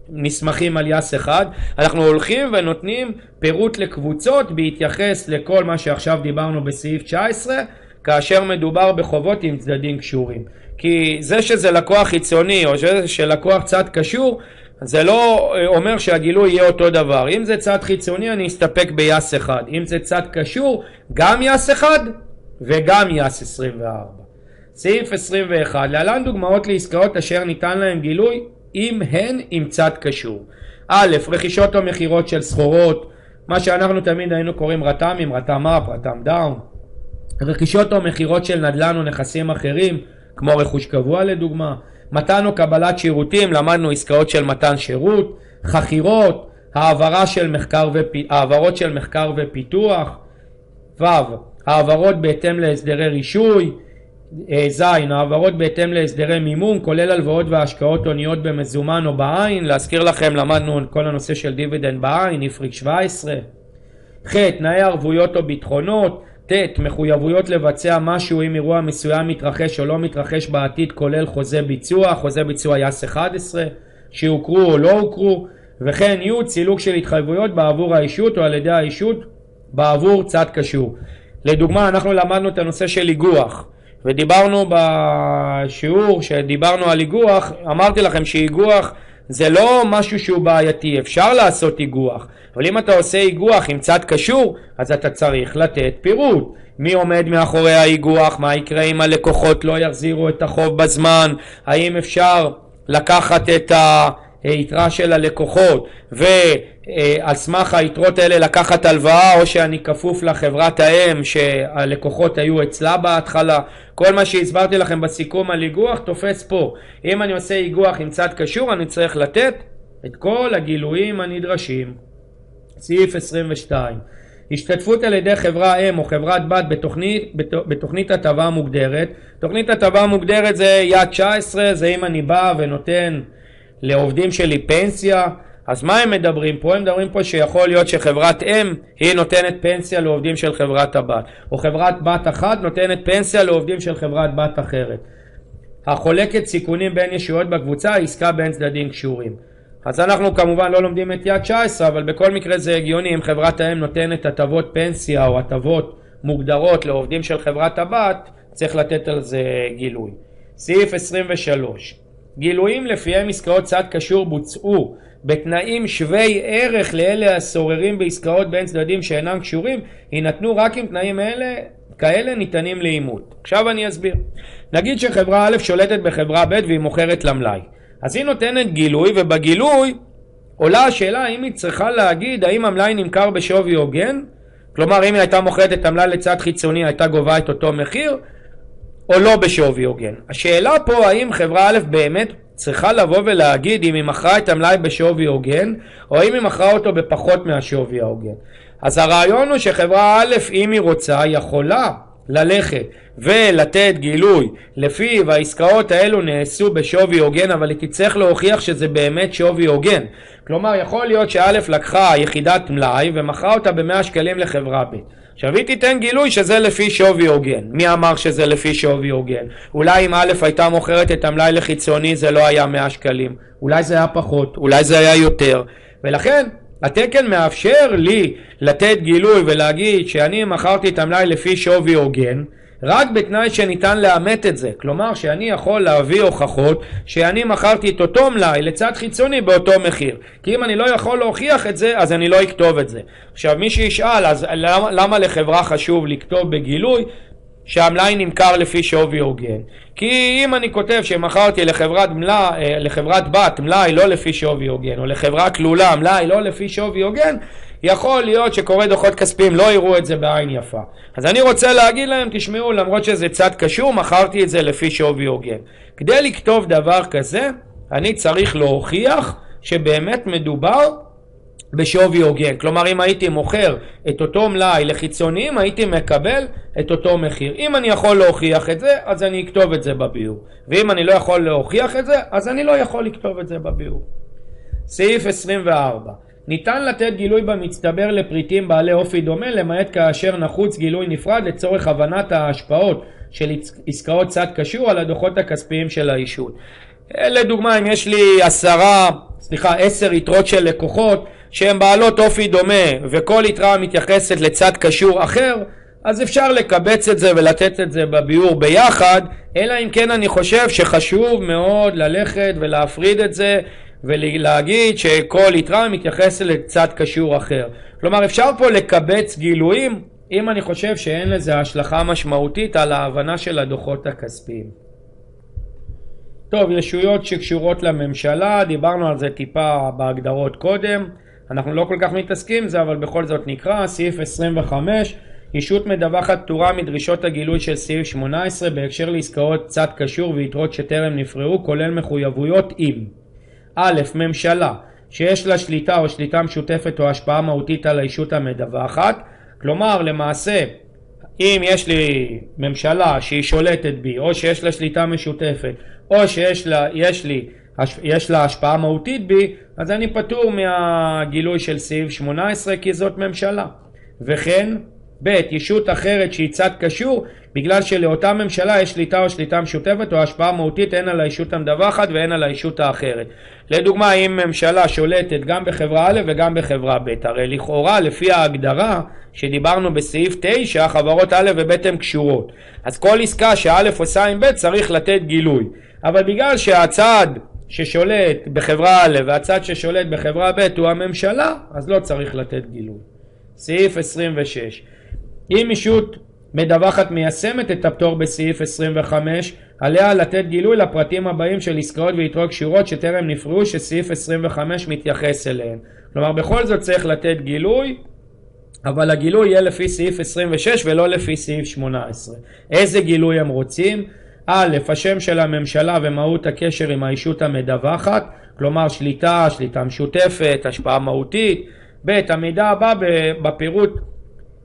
נסמכים על יס 1, אנחנו הולכים ונותנים פירוט לקבוצות בהתייחס לכל מה שעכשיו דיברנו בסעיף 19, כאשר מדובר בחובות עם צדדים קשורים. כי זה שזה לקוח חיצוני או שזה שלקוח צד קשור, זה לא אומר שהגילוי יהיה אותו דבר. אם זה צד חיצוני אני אסתפק ביס 1. אם זה צד קשור, גם יס 1 וגם יס 24. סעיף 21. להלן דוגמאות לעסקאות אשר ניתן להם גילוי אם הן עם צד קשור. א', רכישות או מחירות של סחורות, מה שאנחנו תמיד היינו קוראים רת"מים, רת"ם אפ, רת"ם דאון. רכישות או מחירות של נדל"ן או נכסים אחרים, כמו רכוש קבוע לדוגמה. מתן או קבלת שירותים, למדנו עסקאות של מתן שירות. חכירות, העברות של מחקר ופיתוח. ו', העברות בהתאם להסדרי רישוי. ז', העברות בהתאם להסדרי מימון, כולל הלוואות והשקעות הוניות במזומן או בעין. להזכיר לכם, למדנו כל הנושא של דיבידנד בעין, איפריק 17. ח', תנאי ערבויות או ביטחונות. ט', מחויבויות לבצע משהו אם אירוע מסוים מתרחש או לא מתרחש בעתיד, כולל חוזה ביצוע, חוזה ביצוע יס 11, שהוכרו או לא הוכרו. וכן י', סילוק של התחייבויות בעבור האישות או על ידי האישות בעבור צד קשור. לדוגמה, אנחנו למדנו את הנושא של איגוח, ודיברנו בשיעור שדיברנו על איגוח, אמרתי לכם שאיגוח זה לא משהו שהוא בעייתי, אפשר לעשות איגוח, אבל אם אתה עושה איגוח עם צד קשור, אז אתה צריך לתת פירוט. מי עומד מאחורי האיגוח, מה יקרה אם הלקוחות לא יחזירו את החוב בזמן, האם אפשר לקחת את היתרה של הלקוחות ועל סמך היתרות האלה לקחת הלוואה, או שאני כפוף לחברת האם שהלקוחות היו אצלה בהתחלה. כל מה שהסברתי לכם בסיכום על איגוח תופס פה. אם אני עושה איגוח עם צד קשור אני צריך לתת את כל הגילויים הנדרשים. סעיף 22. השתתפות על ידי חברה אם או חברת בת בתוכנית הטבה מוגדרת. תוכנית הטבה מוגדרת זה יד 19, זה אם אני בא ונותן לעובדים שלי פנסיה. אז מה הם מדברים פה? הם מדברים פה שיכול להיות שחברת אם היא נותנת פנסיה לעובדים של חברת הבת, או חברת בת אחת נותנת פנסיה לעובדים של חברת בת אחרת. החולקת סיכונים בין ישויות בקבוצה, עסקה בין צדדים קשורים. אז אנחנו כמובן לא לומדים את יד 19, אבל בכל מקרה זה הגיוני. אם חברת האם נותנת הטבות פנסיה או הטבות מוגדרות לעובדים של חברת הבת, צריך לתת על זה גילוי. סעיף 23. גילויים לפיהם עסקאות צד קשור בוצעו בתנאים שווי ערך לאלה הסוררים בעסקאות בין צדדים שאינם קשורים, יינתנו רק אם תנאים כאלה ניתנים לאימות. עכשיו אני אסביר. נגיד שחברה א' שולטת בחברה ב' והיא מוכרת למלאי. אז היא נותנת גילוי, ובגילוי עולה השאלה האם היא צריכה להגיד האם המלאי נמכר בשווי הוגן, כלומר אם היא הייתה מוכרת את המלאי לצד חיצוני הייתה גובה את אותו מחיר, או לא בשווי הוגן. השאלה פה האם חברה א' באמת צריכה לבוא ולהגיד אם היא מכרה את המלאי בשווי הוגן, או אם היא מכרה אותו בפחות מהשווי ההוגן. אז הרעיון הוא שחברה א' אם היא רוצה יכולה ללכת ולתת גילוי לפיו העסקאות האלו נעשו בשווי הוגן, אבל היא תצטרך להוכיח שזה באמת שווי הוגן. כלומר, יכול להיות שא' לקחה יחידת מלאי ומכרה אותה ב100 שקלים לחברה ב'. עכשיו היא תיתן גילוי שזה לפי שווי הוגן. מי אמר שזה לפי שווי הוגן? אולי אם א' הייתה מוכרת את המלאי לחיצוני זה לא היה 100 שקלים, אולי זה היה פחות, אולי זה היה יותר, ולכן התקן מאפשר לי לתת גילוי ולהגיד שאני מכרתי את המלאי לפי שווי הוגן, רק בתנאי שניתן לאמת את זה. כלומר שאני יכול להביא הוכחות שאני מכרתי את אותו מלאי לצד חיצוני באותו מחיר. כי אם אני לא יכול להוכיח את זה, אז אני לא אכתוב את זה. עכשיו מי שישאל, אז למה לחברה חשוב לכתוב בגילוי שהמלאי נמכר לפי שווי הוגן? כי אם אני כותב שמכרתי לחברת בת מלאי לא לפי שווי הוגן, או לחברה כלולה מלאי לא לפי שווי הוגן, יכול להיות שקורא דוחות כספיים לא יראו את זה בעין יפה. אז אני רוצה להגיד להם, תשמעו, למרות שזה צד קשור, מכרתי את זה לפי שווי הוגן. כדי לכתוב דבר כזה, אני צריך להוכיח שבאמת מדובר בשווי הוגן. כלומר, אם הייתי מוכר את אותו מלאי לחיצוניים, הייתי מקבל את אותו מחיר. אם אני יכול להוכיח את זה, אז אני אכתוב את זה בביאור. ואם אני לא יכול להוכיח את זה, אז אני לא יכול לכתוב את זה בביאור. סעיף 24. ניתן לתת גילוי במצטבר לפריטים בעלי אופי דומה, למעט כאשר נחוץ גילוי נפרד לצורך הבנת ההשפעות של עסקאות צד קשור על הדוחות הכספיים של האישות. לדוגמה, אם יש לי 10 יתרות של לקוחות שהן בעלות אופי דומה וכל יתרה מתייחסת לצד קשור אחר, אז אפשר לקבץ את זה ולתת את זה בביאור ביחד, אלא אם כן אני חושב שחשוב מאוד ללכת ולהפריד את זה ולהגיד שכל יתרה מתייחסת לצד קשור אחר. כלומר, אפשר פה לקבץ גילויים אם אני חושב שאין לזה השלכה משמעותית על ההבנה של הדוחות הכספיים. טוב, ישויות שקשורות לממשלה, דיברנו על זה טיפה בהגדרות קודם, אנחנו לא כל כך מתעסקים זה, אבל בכל זאת נקרא. סעיף 25, ישות מדווחת פטורה מדרישות הגילוי של סעיף 18 בהקשר לעסקאות צד קשור ויתרות שטרם נפרעו, כולל מחויבויות אם א', ממשלה שיש לה שליטה או שליטה משותפת או השפעה מהותית על הישות המדווחת. כלומר, למעשה, אם יש לי ממשלה שהיא שולטת בי, או שיש לה שליטה משותפת, או יש לה השפעה מהותית בי, אז אני פטור מהגילוי של סעיף 18 כי זאת ממשלה. וכן, ב', ישות אחרת שהיא צד קשור, בגלל שלאותה ממשלה יש שליטה או שליטה משותפת או השפעה מהותית הן על הישות המדווחת והן על הישות האחרת. לדוגמה, אם ממשלה שולטת גם בחברה א' וגם בחברה ב', הרי לכאורה לפי ההגדרה שדיברנו בסעיף 9, חברות א' וב' הן קשורות. אז כל עסקה שא' עושה עם ב' צריך לתת גילוי. אבל בגלל שהצד ששולט בחברה א' והצד ששולט בחברה ב' הוא הממשלה, אז לא צריך לתת גילוי. סעיף 26. אם ישות מדווחת מיישמת את הפטור בסעיף 25, עליה לתת גילוי לפרטים הבאים של עסקאות ויתרות קשורות שטרם נפרעו שסעיף 25 מתייחס אליהן. כלומר, בכל זאת צריך לתת גילוי, אבל הגילוי יהיה לפי סעיף 26 ולא לפי סעיף 18. איזה גילוי הם רוצים? א', השם של הממשלה ומהות הקשר עם הישות המדווחת, כלומר שליטה משותפת, השפעה מהותית. ב', המידע הבא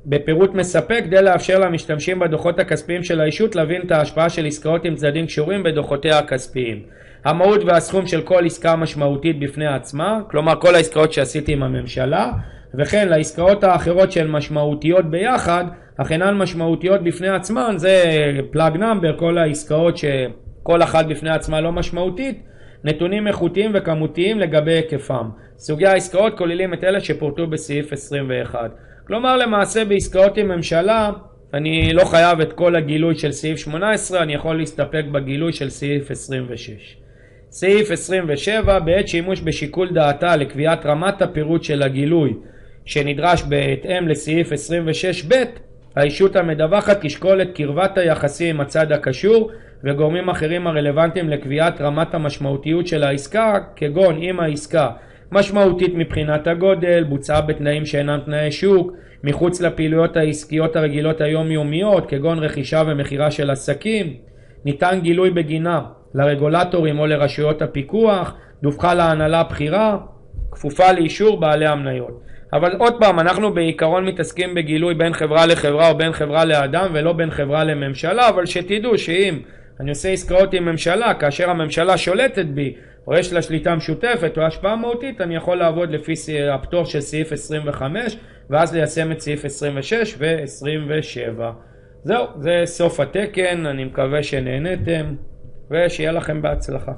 בפירוט מספק כדי לאפשר למשתמשים בדוחות הכספיים של הישות להבין את ההשפעה של עסקאות עם צדדים קשורים בדוחותיה הכספיים. המהות והסכום של כל עסקה משמעותית בפני עצמה, כלומר כל העסקאות שעשיתי עם הממשלה, וכן לעסקאות האחרות שהן משמעותיות ביחד, אך אינן משמעותיות בפני עצמן, זה פלאג נאמבר, כל העסקאות שכל אחת בפני עצמה לא משמעותית, נתונים איכותיים וכמותיים לגבי היקפם. סוגי העסקאות כוללים את אלה שפורטו בסעיף 21. כלומר, למעשה בעסקאות עם ממשלה, אני לא חייב את כל הגילוי של סעיף 18, אני יכול להסתפק בגילוי של סעיף 26. סעיף 27, בעת שימוש בשיקול דעתה לקביעת רמת הפירוט של הגילוי, שנדרש בהתאם לסעיף 26ב, הישות המדווחת תשקול את קרבת היחסים עם הצד הקשור וגורמים אחרים הרלוונטיים לקביעת רמת המשמעותיות של העסקה, כגון אם העסקה משמעותית מבחינת הגודל, בוצעה בתנאים שאינם תנאי שוק, מחוץ לפעילויות העסקיות הרגילות היומיומיות, כגון רכישה ומכירה של עסקים, ניתן גילוי בגינה לרגולטורים או לרשויות הפיקוח, דווחה להנהלה בחירה, כפופה לאישור בעלי המניות. אבל עוד פעם, אנחנו בעיקרון מתעסקים בגילוי בין חברה לחברה או בין חברה לאדם ולא בין חברה לממשלה, אבל שתדעו שאם אני עושה עסקאות עם ממשלה, כאשר הממשלה שולטת בי או יש לה שליטה משותפת או השפעה מהותית, אני יכול לעבוד לפי הפטור של סעיף 25 ואז ליישם את סעיף 26 ו-27. זהו, זה סוף התקן, אני מקווה שנהנתם ושיהיה לכם בהצלחה.